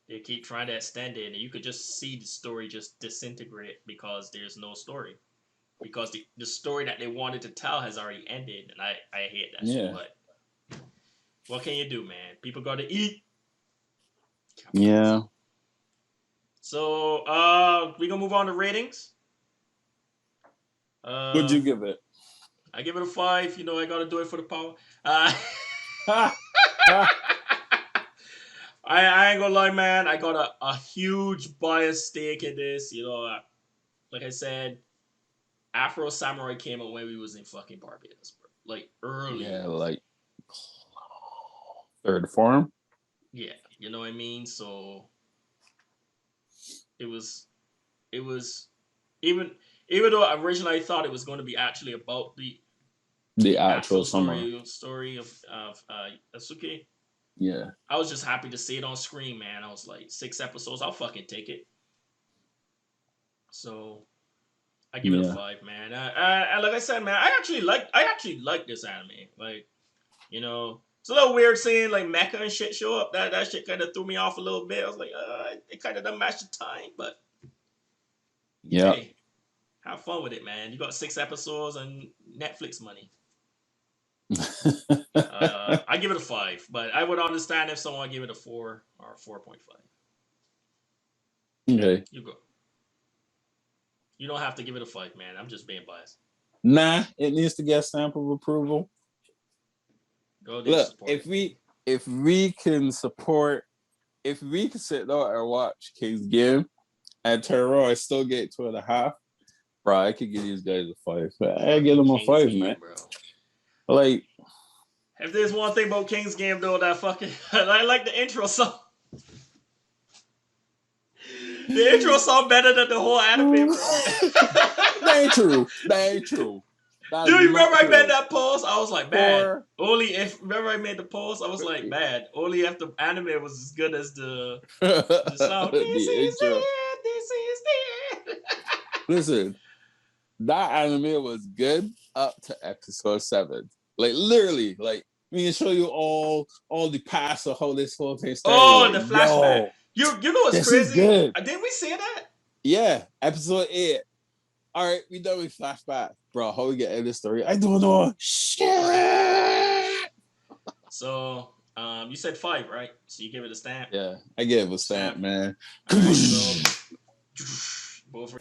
they keep trying to extend it, and you could just see the story just disintegrate because there's no story. Because the story that they wanted to tell has already ended, and I hate that shit. But what can you do, man? People got to eat. Yeah. So, we gonna move on to ratings. What'd you give it? I give it a 5. I gotta do it for the power. I ain't gonna lie, man. I got a huge bias stake in this. Like I said, Afro Samurai came out when we was in fucking Barbados, bro. Like early. Yeah, like third form. Yeah, you know what I mean. So it was even though originally I thought it was going to be actually about The actual summer. story of Yasuke. Yeah. I was just happy to see it on screen, man. I was like 6 episodes. I'll fucking take it. So I give it a 5, man. Like I said, man, I actually like this anime. Like, you know, it's a little weird seeing like mecha and shit show up. That shit kind of threw me off a little bit. I was like, it kind of doesn't match the time, but hey, have fun with it, man. You got 6 episodes and Netflix money. I give it a 5, but I would understand if someone gave it a 4 or 4.5. Okay. You go. You don't have to give it a 5, man. I'm just being biased. Nah, it needs to get a stamp of approval. Go look, support if we can support, if we can sit there and watch King's Game and Terror, I still get 2.5. Bro, I could give these guys a 5. I give them a 5, Game, man. Bro. Like, if there's one thing about King's Game though, that fucking I like the intro song. The intro song better than the whole anime, bro. That ain't true. That ain't true. That's Dude, remember true. I made that post? I was like, man. Only if remember I made the post, I was like, man. Only if the anime was as good as the song. This is it. This is it. Listen, that anime was good up to episode 7. Like literally, like we can show you all the past of how this whole thing started. Oh, like, the flashback. You know what's this crazy? Is good. Didn't we say that? Yeah, episode 8. All right, we done with flashback, bro. How we get in this story? I don't know. Shit. So, you said 5, right? So you give it a stamp. Yeah, I gave it a stamp, man. All right, so, both.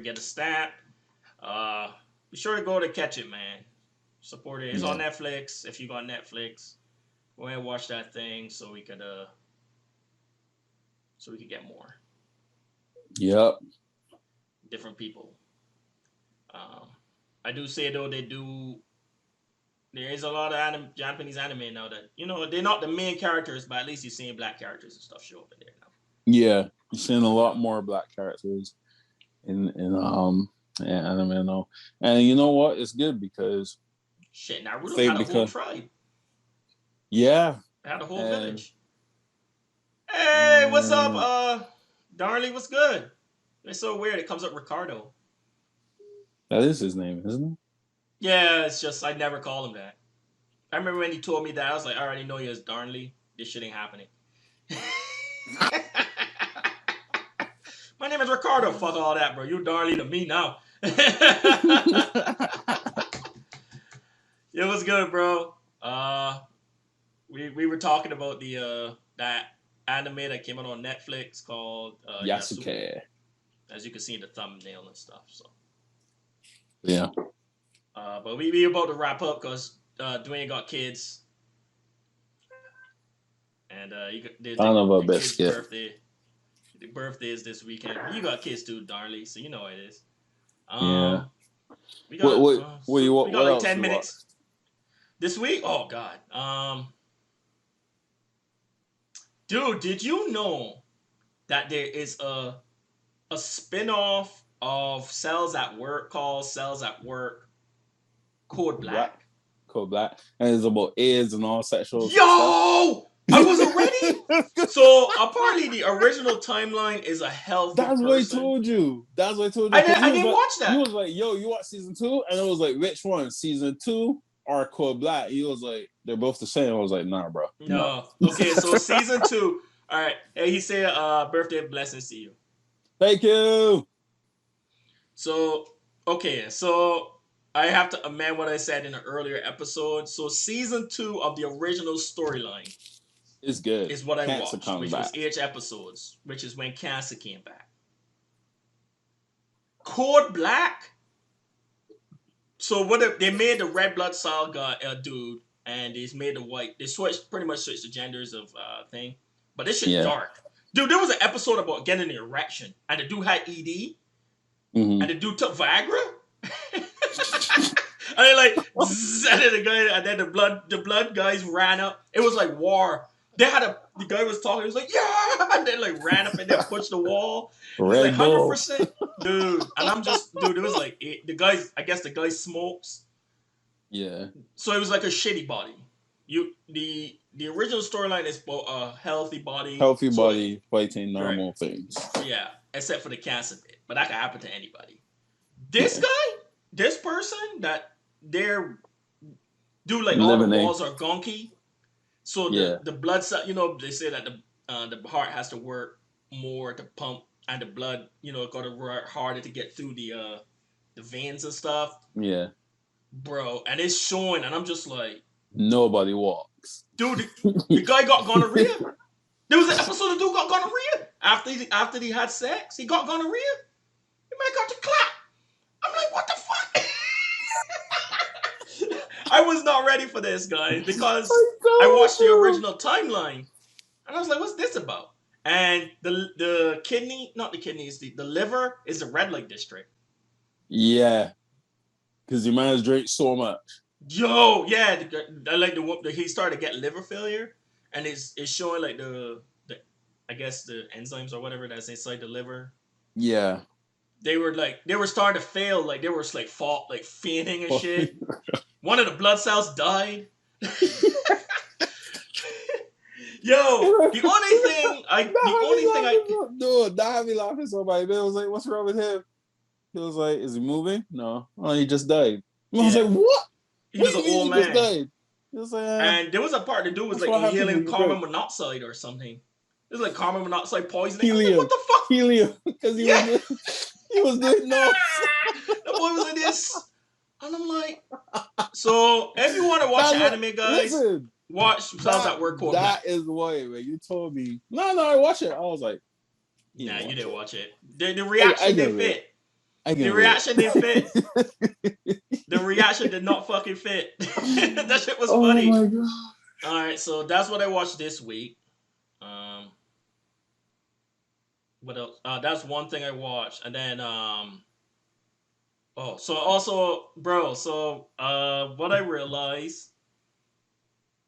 Get a stamp. Be sure to go to catch it, man. Support it. It's on Netflix. If you got Netflix, go ahead and watch that thing so we could get more. Yep. Different people. I do say though there is a lot of Japanese anime now that they're not the main characters, but at least you're seeing black characters and stuff show up in there now. Yeah, you're seeing a lot more black characters in anime now, and you know what? It's good because shit, Naruto had a whole tribe. Yeah, they had a whole village. Hey, what's up, Darley? What's good? It's so weird. It comes up Ricardo. That is his name, isn't it? Yeah, it's just I never call him that. I remember when he told me that, I was like, I already know you as Darnley. This shit ain't happening. My name is Ricardo. Fuck all that, bro. You Darnley to me now. It was good, bro. We were talking about the that anime that came out on Netflix called Yasuke. As you can see in the thumbnail and stuff. So yeah. But we about to wrap up because Dwayne got kids, and I don't know about Biscuit. The birthday is this weekend. You got kids too, Darley, so you know what it is. Yeah. We got what like 10 minutes this week. Oh God. Dude, did you know that there is a spin-off of Cells at Work called Cells at Work Code Black? Code Black. And it's about AIDS and all sexual Yo! stuff. I wasn't ready. So apparently the original timeline is a healthy That's what I told you. I didn't watch that. He was like, yo, you watch season 2? And I was like, which one? Season 2 or Code Black? He was like, they're both the same. I was like, nah, bro. No. Okay, so season 2. All right. Hey, he said birthday blessings to you. Thank you. So, okay. So I have to amend what I said in an earlier episode. So season 2 of the original storyline is good. Is what I watched, which was 8 episodes, which is when Cancer came back. Code Black. So what they made the Red Blood Saga dude, and they made the white. They pretty much switched the genders of thing. But this shit's dark. Dude, there was an episode about getting an erection, and the dude had ED, and the dude took Viagra. And then and then the blood guys ran up. It was like war the guy was talking, he was like, yeah, and then like ran up and then pushed the wall. He's like Red Bull. 100%, dude. And I'm just, dude, it was like I guess the guy smokes. Yeah. So it was like a shitty body. The original storyline is a healthy body. Healthy body fighting normal things. Yeah, except for the cancer bit. But that can happen to anybody. This guy, this person that they're dude, like all the walls are gonky. So the blood cell, they say that the heart has to work more to pump, and the blood, got to work harder to get through the veins and stuff. Yeah. Bro, and it's showing, and I'm just like, nobody walks. Dude, the guy got gonorrhea. There was an episode the dude got gonorrhea. After he had sex, he got gonorrhea. The man got to clap. I'm like, what the fuck? I was not ready for this, guys, because I watched the original timeline. And I was like, what's this about? And the kidney, not the kidneys, the liver is the red light district. Yeah. Because the man has drank so much. Yo, yeah, he started to get liver failure, and it's showing like the I guess the enzymes or whatever that's inside the liver. Yeah. They were starting to fail, like they were like fainting and shit. One of the blood cells died. Yo, the only thing dude, that had me laughing so bad. I was like, what's wrong with him? He was like, is he moving? No. Oh, he just died. I was like, what? He was an old man. Just died? He was like, and there was a part the dude was like inhaling carbon monoxide or something. It was like carbon monoxide poisoning. Helium. Like, what the fuck? Helium. Because he was doing no. The boy was like this. And I'm like, so if you want to watch anime, guys, watch Sounds at Work. That is why, man. You told me. No, I watched it. I was like, nah, you didn't watch it. The reaction didn't fit. The reaction didn't fit. The reaction did not fucking fit. That shit was funny. Oh my god. Alright, so that's what I watched this week. What else? That's one thing I watched. And then what I realized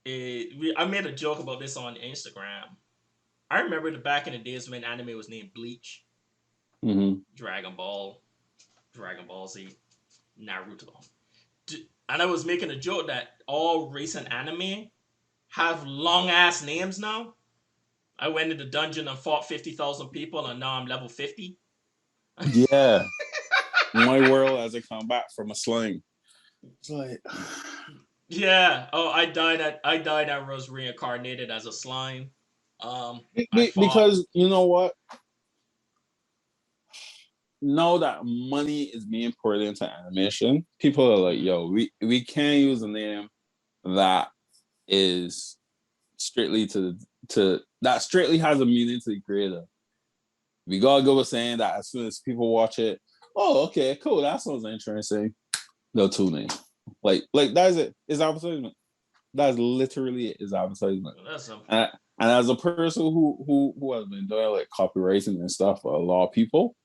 I made a joke about this on Instagram. I remember back in the days when anime was named Bleach, Dragon Ball Z, Naruto. And I was making a joke that all recent anime have long ass names now. I went into the dungeon and fought 50,000 people, and now I'm level 50. Yeah. My world as I come back from a slime. It's like, yeah. Oh, I died and was reincarnated as a slime. Because you know what? Now that money is being poured into animation, people are like, yo, we can't use a name that is strictly that strictly has a meaning to the creator. We gotta go with saying that as soon as people watch it, oh, okay, cool, that sounds interesting, they'll tune in. Like that's it. It's advertisement. That's literally it. It's advertisement. And as a person who has been doing like copywriting and stuff for a lot of people,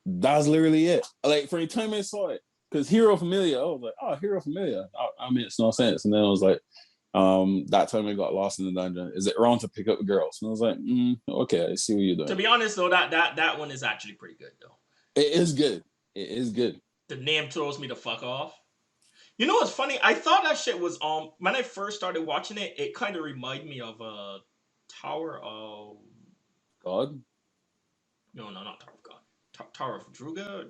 that's literally it. Like for the time I saw it, because Hero Familia, I was like, oh, Hero Familia. I mean, it's no sense. And then I was like, that time I got lost in the dungeon. Is it wrong to pick up girls? And I was like, okay, I see what you're doing. To be honest, though, that one is actually pretty good, though. It is good. It is good. The name throws me the fuck off. You know what's funny? I thought that shit was when I first started watching it. It kind of reminded me of Tower of God. No, not Tower of God. Tower of Druga.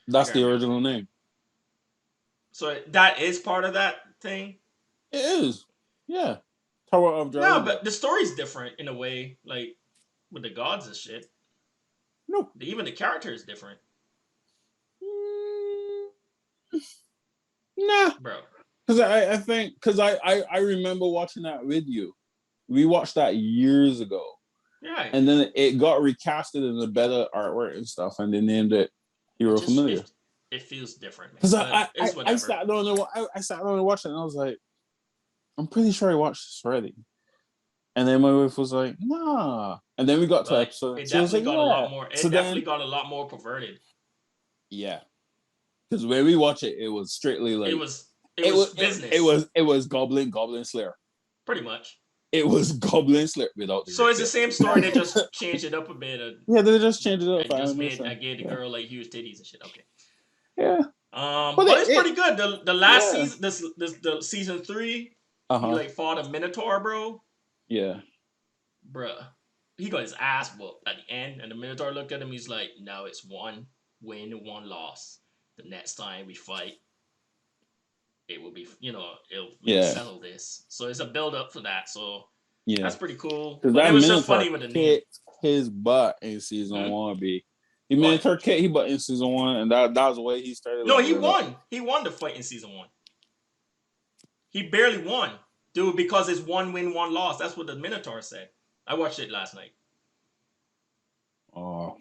That's the original name. So that is part of that thing? It is. Yeah. Tower of Druga. No, but the story's different in a way, like with the gods and shit. No. Even the character is different. Nah. Bro. Because I remember watching that with you. We watched that years ago. Yeah. And then it got recasted in the better artwork and stuff, and they named it Hero Familia. It feels different. Because I sat down and watched it, and I was like, I'm pretty sure I watched this already. And then my wife was like, nah. And then we got to episode. It definitely got a lot more. It definitely got a lot more perverted. Yeah. Because when we watched it, it was strictly like It was business. It was Goblin Slayer. Pretty much. It was Goblin Slayer without the So it's the same story. They just changed it up a bit. Yeah, they just changed it up. And just gave the girl like huge titties and shit. Okay. Yeah. But it's pretty good. The last season, the season 3, he like fought a Minotaur, bro. Yeah. Bruh. He got his ass whooped at the end, and the Minotaur looked at him. He's like, "Now it's 1 win, 1 loss. The next time we fight, it will be, it'll settle this." So it's a build up for that. So that's pretty cool. But it was just funny with the name. His butt in season 1, B. He Minotaur kicked his butt in season 1, and that was the way he started. No, he won. He won the fight in season 1. He barely won, dude, because it's 1 win, 1 loss. That's what the Minotaur said. I watched it last night. Oh.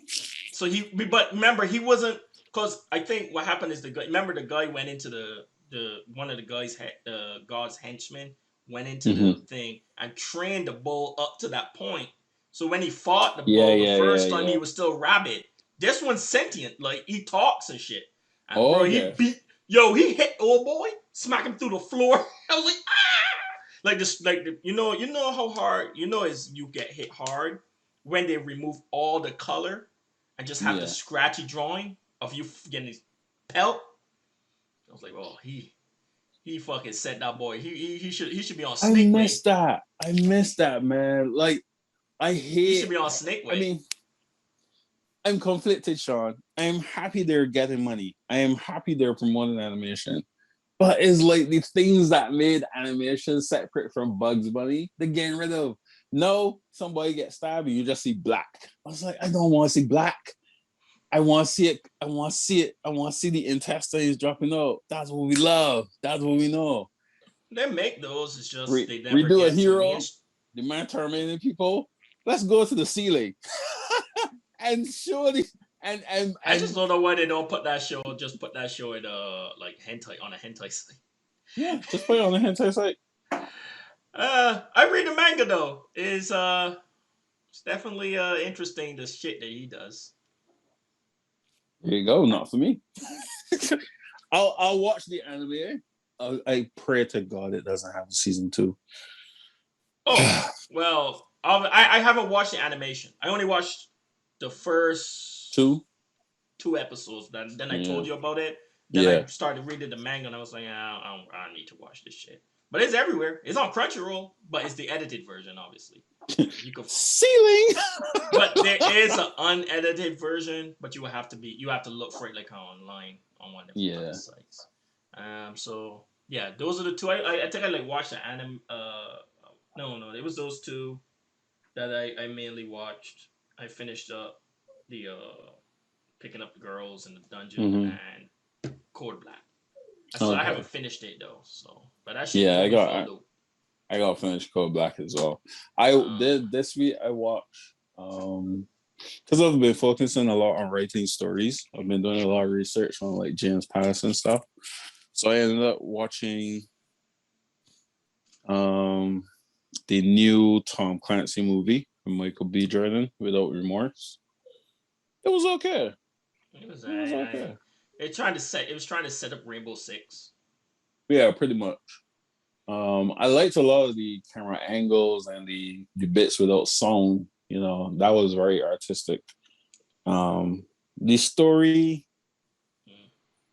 So but remember, he wasn't, because I think what happened is the guy went into one of the god's henchmen went into the thing and trained the bull up to that point. So when he fought the bull the first time, he was still rabid. This one's sentient, like he talks and shit. And he hit old boy, smack him through the floor. I was like, ah! Like this, you know how hard, is you get hit hard when they remove all the color and just have the scratchy drawing of you getting his pelt. I was like, oh, he fucking set that boy. He should be on Snake. I missed that, man. Like, he should be on Snake Way. I mean, I'm conflicted, Shawn. I am happy they're getting money. I am happy they're promoting animation. But it's like the things that made animation separate from Bugs Bunny, they're getting rid of. No, somebody gets stabbed and you just see black. I was like, I don't want to see black. I want to see it. I want to see it. I want to see the intestines dropping out. That's what we love. That's what we know. They make those. It's just they never redo get a hero. The man terminating people. Let's go to the ceiling and surely. And I just don't know why they don't put that show. Just put that show in like hentai on a hentai site. Yeah, just put it on the hentai site. I read the manga though. It's definitely interesting the shit that he does. There you go. Not for me. I'll watch the anime. I pray to God it doesn't have a season 2. Oh well, I haven't watched the animation. I only watched the first 2 episodes. Then I told you about it. Then I started reading the manga and I was like, I need to watch this shit. But it's everywhere. It's on Crunchyroll, but it's the edited version, obviously. You can ceiling. But there is an unedited version, but you have to look for it like online on one of the sites. So yeah, those are the 2. I think I like watched the anime. No, it was those 2 that I mainly watched. I finished up the picking up the girls in the dungeon and Code Black. So I haven't finished it though. So, but that should I got to finish Code Black as well. I did this week. I watched because I've been focusing a lot on writing stories. I've been doing a lot of research on like James Patterson and stuff. So I ended up watching the new Tom Clancy movie from Michael B. Jordan, Without Remorse. It was okay. It was okay. It was trying to set up Rainbow Six. Yeah, pretty much. I liked a lot of the camera angles and the bits without sound. That was very artistic. The story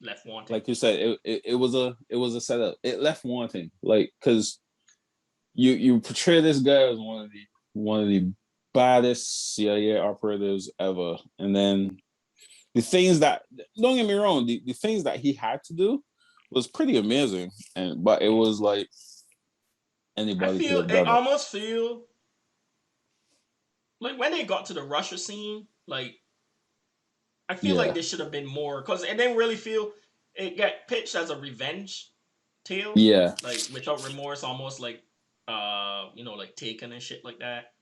left wanting. Like you said, it was a setup. It left wanting, like, because you portray this guy as one of the baddest CIA operatives ever, and then the things that, don't get me wrong, the things that he had to do was pretty amazing, but it was like anybody could have done it. I almost feel like when they got to the Russia scene, like I feel like there should have been more, because it didn't really feel, it got pitched as a revenge tale. Yeah. Like without remorse, almost like like Taken and shit like that.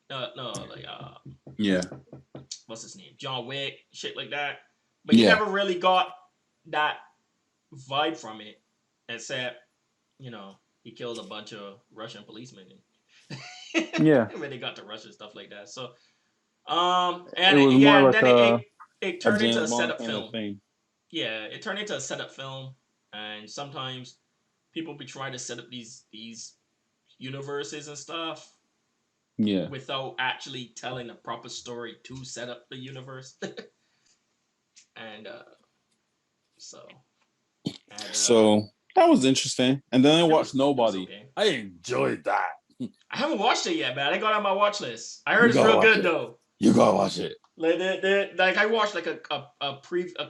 What's his name? John Wick, shit like that. But you never really got that vibe from it, except, he killed a bunch of Russian policemen. When they got to Russia, stuff like that. So, it turned into a setup film. Yeah, it turned into a setup film, and sometimes people be trying to set up these universes and stuff Yeah. without actually telling a proper story to set up the universe. And so and So that was interesting. And then I watched it was Nobody. okay. I enjoyed that. I haven't watched it yet, man. I got it on my watch list. I heard You it's gotta real watch good it. though. You gotta watch it. Like like I watched like a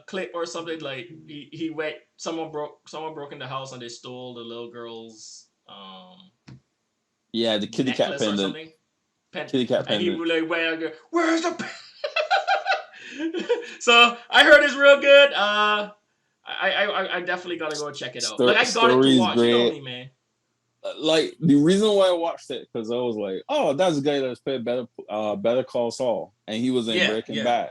clip or something. Like he went someone broke in the house and they stole the little girl's Yeah, the kitty cat necklace or pendant. something. Kitty cat And he pendant. like where's the so I heard it's real good. I definitely gotta go check it out. Like I got it to Story's watch. You know great. me, man. Like the reason why I watched it because I was like, oh, that's the guy that's played Better Call Saul, and he was in Breaking Bad,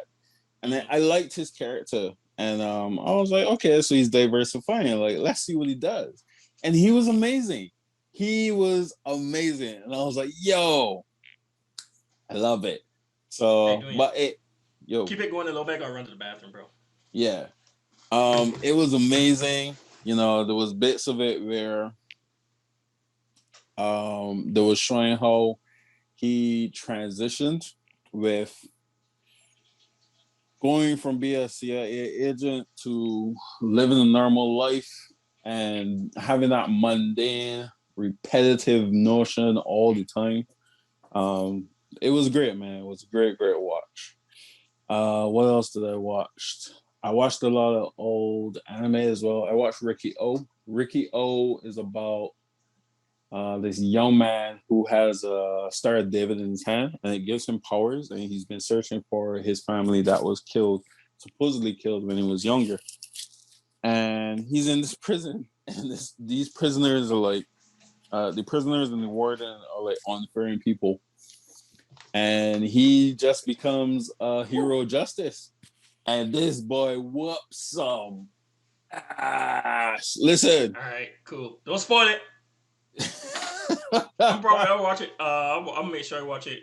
and then I liked his character, and I was like, okay, so he's diversifying. Like, let's see what he does, and he was amazing. He was amazing, and I was like, yo, I love it. So, Hey, but keep it going a little bit. I gotta run to the bathroom, bro. yeah, it was amazing. You know, there was bits of it where. There was showing how he transitioned with going from being a CIA agent to living a normal life and having that mundane, repetitive notion all the time. It was great, man. It was a great watch. What else did I watch? I watched a lot of old anime as well. I watched Ricky O. Ricky O is about this young man who has a Star of David in his hand, and it gives him powers. And he's been searching for his family that was supposedly killed when he was younger. And he's in this prison, and these prisoners are like, the prisoners and the warden are like unfair people. And he just becomes a hero of justice. And this boy whoops some ass. Listen. All right, cool. Don't spoil it. I'll watch it. I'll make sure I watch it.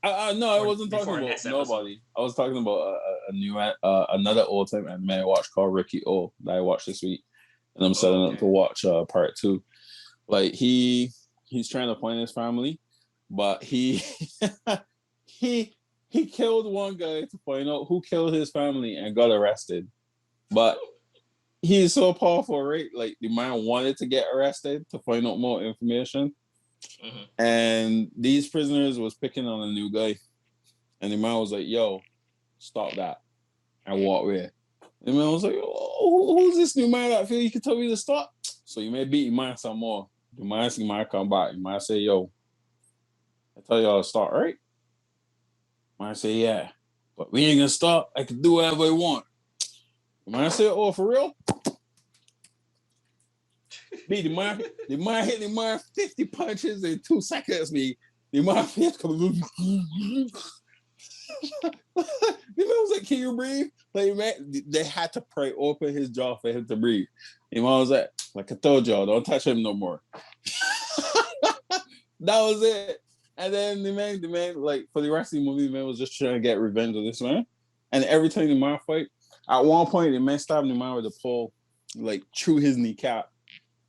No, I wasn't talking about Nobody. I was talking about a new another old time anime I watched called Ricky O that I watched this week, and I'm setting up to watch part 2. Like he's trying to find his family, but he he killed one guy to find out who killed his family and got arrested, but. He's so powerful, right? Like the man wanted to get arrested to find out more information, and these prisoners was picking on a new guy, and the man was like, "Yo, stop that," and walk away. The man was like, "Oh, who's this new man that feel you can tell me to stop?" So you may beat your man some more. The man come back. The man say, "Yo, I tell y'all to stop, right?" Man say, "Yeah, but we ain't gonna stop. I can do whatever I want." The man say, "Oh, for real?" Beat the man hit the man 50 punches in 2 seconds. The man face coming. The man was like, "Can you breathe?" Like, man, they had to pry open his jaw for him to breathe. The man was like I told y'all, don't touch him no more. That was it. And then the man, like for the rest of the movie, the man was just trying to get revenge of this man. And every time the man fight, at one point, the man stabbed the man with a pole, like through his kneecap.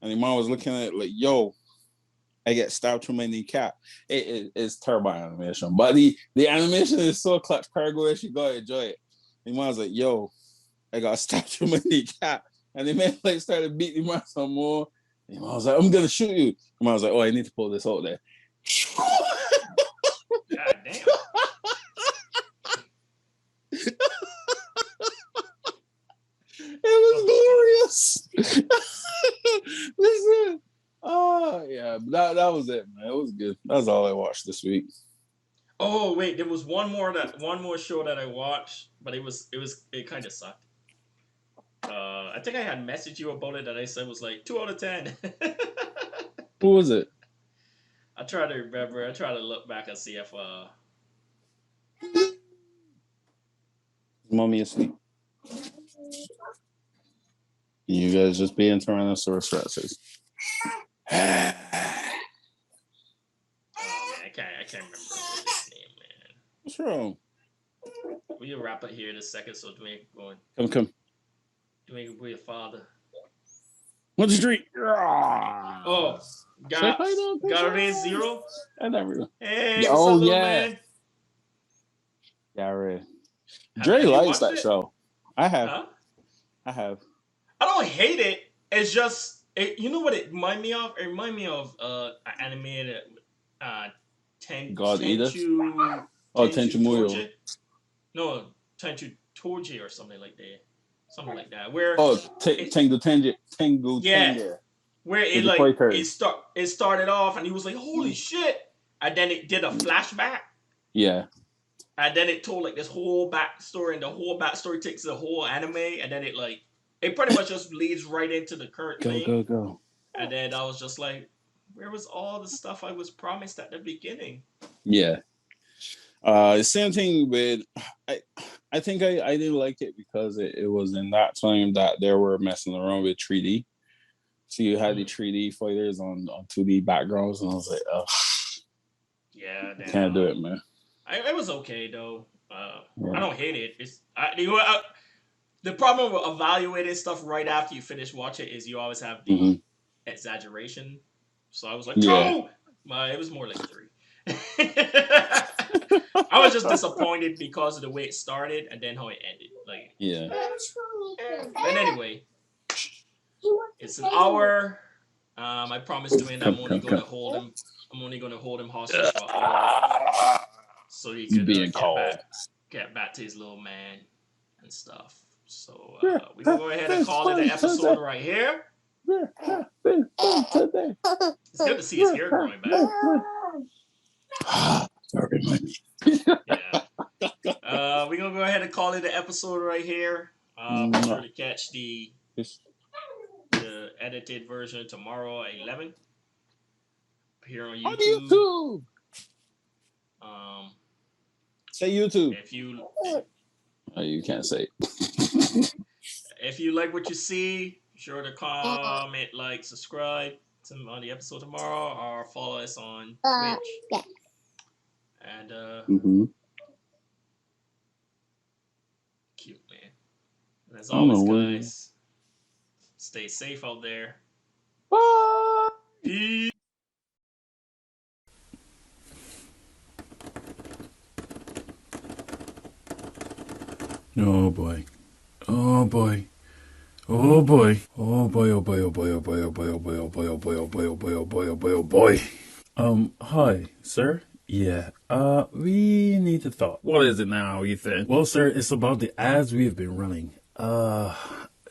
And the man was looking at it like, yo, I get stabbed through my kneecap. It's terrible animation. But the animation is so clutch cargo-ish, you gotta enjoy it. The man was like, yo, I got stabbed through my kneecap. And the man like started beating the man some more. And the man was like, I'm gonna shoot you. The man was like, oh, I need to pull this out there. God damn. It was glorious. Listen. Oh yeah, that was it, man. It was good. That's all I watched this week. Oh wait, there was one more show that I watched, but it kind of sucked. I think I had messaged you about it that I said was like 2 out of 10. Who was it? I try to remember. I try to look back and see if Mommy asleep. You guys just being Tyrannosaurus Rexes. I can't remember his name, man. What's wrong? We'll wrap it here in a second so Dwayne going. Come. Dwayne will be a father. What's the street? Oh, got raise zero. I never. Hey, what's Oh up, little yeah. man? Yeah, right. Have Dre you likes watched that it? show. I have. Huh? I have. I don't hate it. It's just you know what it remind me of? It remind me of animated God Eater. Tenchu Oh, Tenchu Muyo. Torche. No, Tenchu Torche or something like that. Something like that. Where Tengu Tenge. yeah. Where it With like the it started off and he was like, holy shit. And then it did a flashback. Yeah. And then it told like this whole backstory, and the whole backstory takes the whole anime, and then it pretty much just leads right into the current thing. Go. And then I was just like, where was all the stuff I was promised at the beginning? Yeah. Same thing with I think I didn't like it because it was in that time that they were messing around with 3D. So you had the 3D fighters on 2D backgrounds, and I was like, oh, yeah, I can't do it, man. It was okay though. I don't hate it. The problem with evaluating stuff right after you finish watching it is you always have the exaggeration. So I was like, 2! It was more like 3. I was just disappointed because of the way it started and then how it ended. Like, yeah. But anyway, it's an hour. I promised Dwayne I'm only going to hold him. I'm only going to hold him hostage for an hour, so he can get back to his little man and stuff. So we can go ahead and call it an episode right here. It's good to see his hair growing back. Sorry, yeah. We're gonna go ahead and call it an episode right here. Be sure to catch the edited version tomorrow at 11 here on YouTube. Say YouTube. If you you can't say it. If you like what you see, be sure to comment, like, subscribe on the episode tomorrow, or follow us on Twitch. And cute, man. And as always, guys, stay safe out there. Bye. Peace. Oh boy. Oh boy. Oh boy. Oh boy, oh boy, oh boy, oh boy, oh boy, oh boy, oh boy, oh boy, oh boy, oh boy, oh boy, oh boy, oh boy. Hi, sir? Yeah, we need to talk. What is it now, Ethan? Well, sir, it's about the ads we've been running.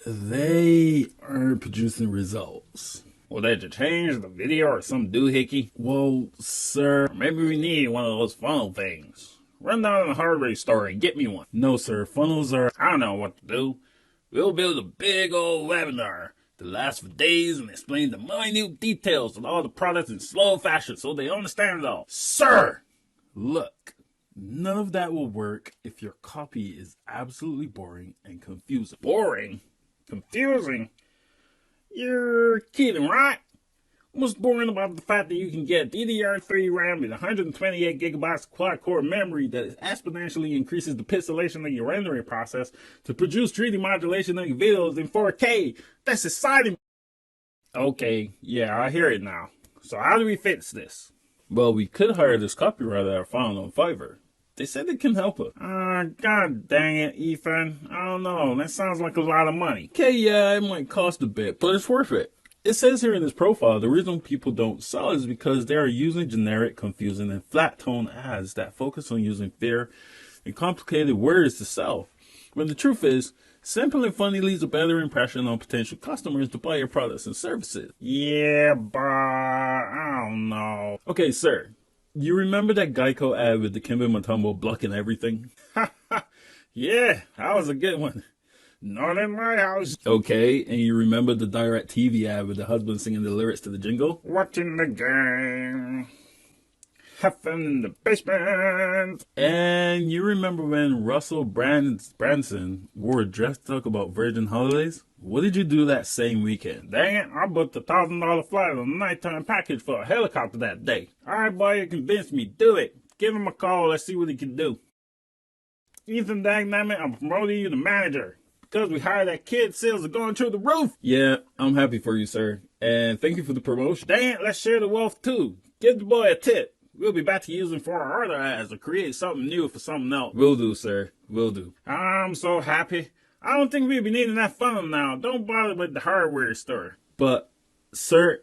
They aren't producing results. Well, they had to change the video or some doohickey? Well, sir, maybe we need one of those funnel things. Run down to the hardware store and get me one. No, sir, funnels are... I don't know what to do. We'll build a big old webinar to last for days and explain the minute details of all the products in slow fashion so they understand it all. Sir! Look, none of that will work if your copy is absolutely boring and confusing. Boring? Confusing? You're kidding, right? What's boring about the fact that you can get DDR3 RAM with 128 gigabytes quad-core memory that exponentially increases the pixelation of your rendering process to produce 3D modulation of your videos in 4K? That's exciting. Okay, yeah, I hear it now. So how do we fix this? Well, we could hire this copywriter I found on Fiverr. They said they can help us. God dang it, Ethan. I don't know. That sounds like a lot of money. Okay, yeah, it might cost a bit, but it's worth it. It says here in this profile, the reason people don't sell is because they are using generic, confusing, and flat-tone ads that focus on using fear and complicated words to sell. When the truth is, simple and funny leaves a better impression on potential customers to buy your products and services. Yeah, but I don't know. Okay, sir. You remember that Geico ad with the Kimber Matumbo blocking everything? Yeah, that was a good one. Not in my house. Okay, and you remember the Direct TV ad with the husband singing the lyrics to the jingle? Watching the game. Have fun in the basement. And you remember when Russell Branson wore a dress to talk about Virgin Holidays? What did you do that same weekend? Dang it, I booked a $1,000 flight on a nighttime package for a helicopter that day. Alright, boy, you convinced me. Do it. Give him a call. Let's see what he can do. Ethan, dang nabbit, I'm promoting you to manager. Because we hired that kid, sales are going through the roof. Yeah, I'm happy for you, sir. And thank you for the promotion. Dang, let's share the wealth too. Give the boy a tip. We'll be back to use him for our other ads or create something new for something else. Will do, sir. Will do. I'm so happy. I don't think we'll be needing that phone now. Don't bother with the hardware store. But, sir,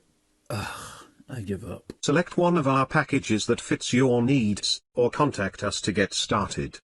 I give up. Select one of our packages that fits your needs, or contact us to get started.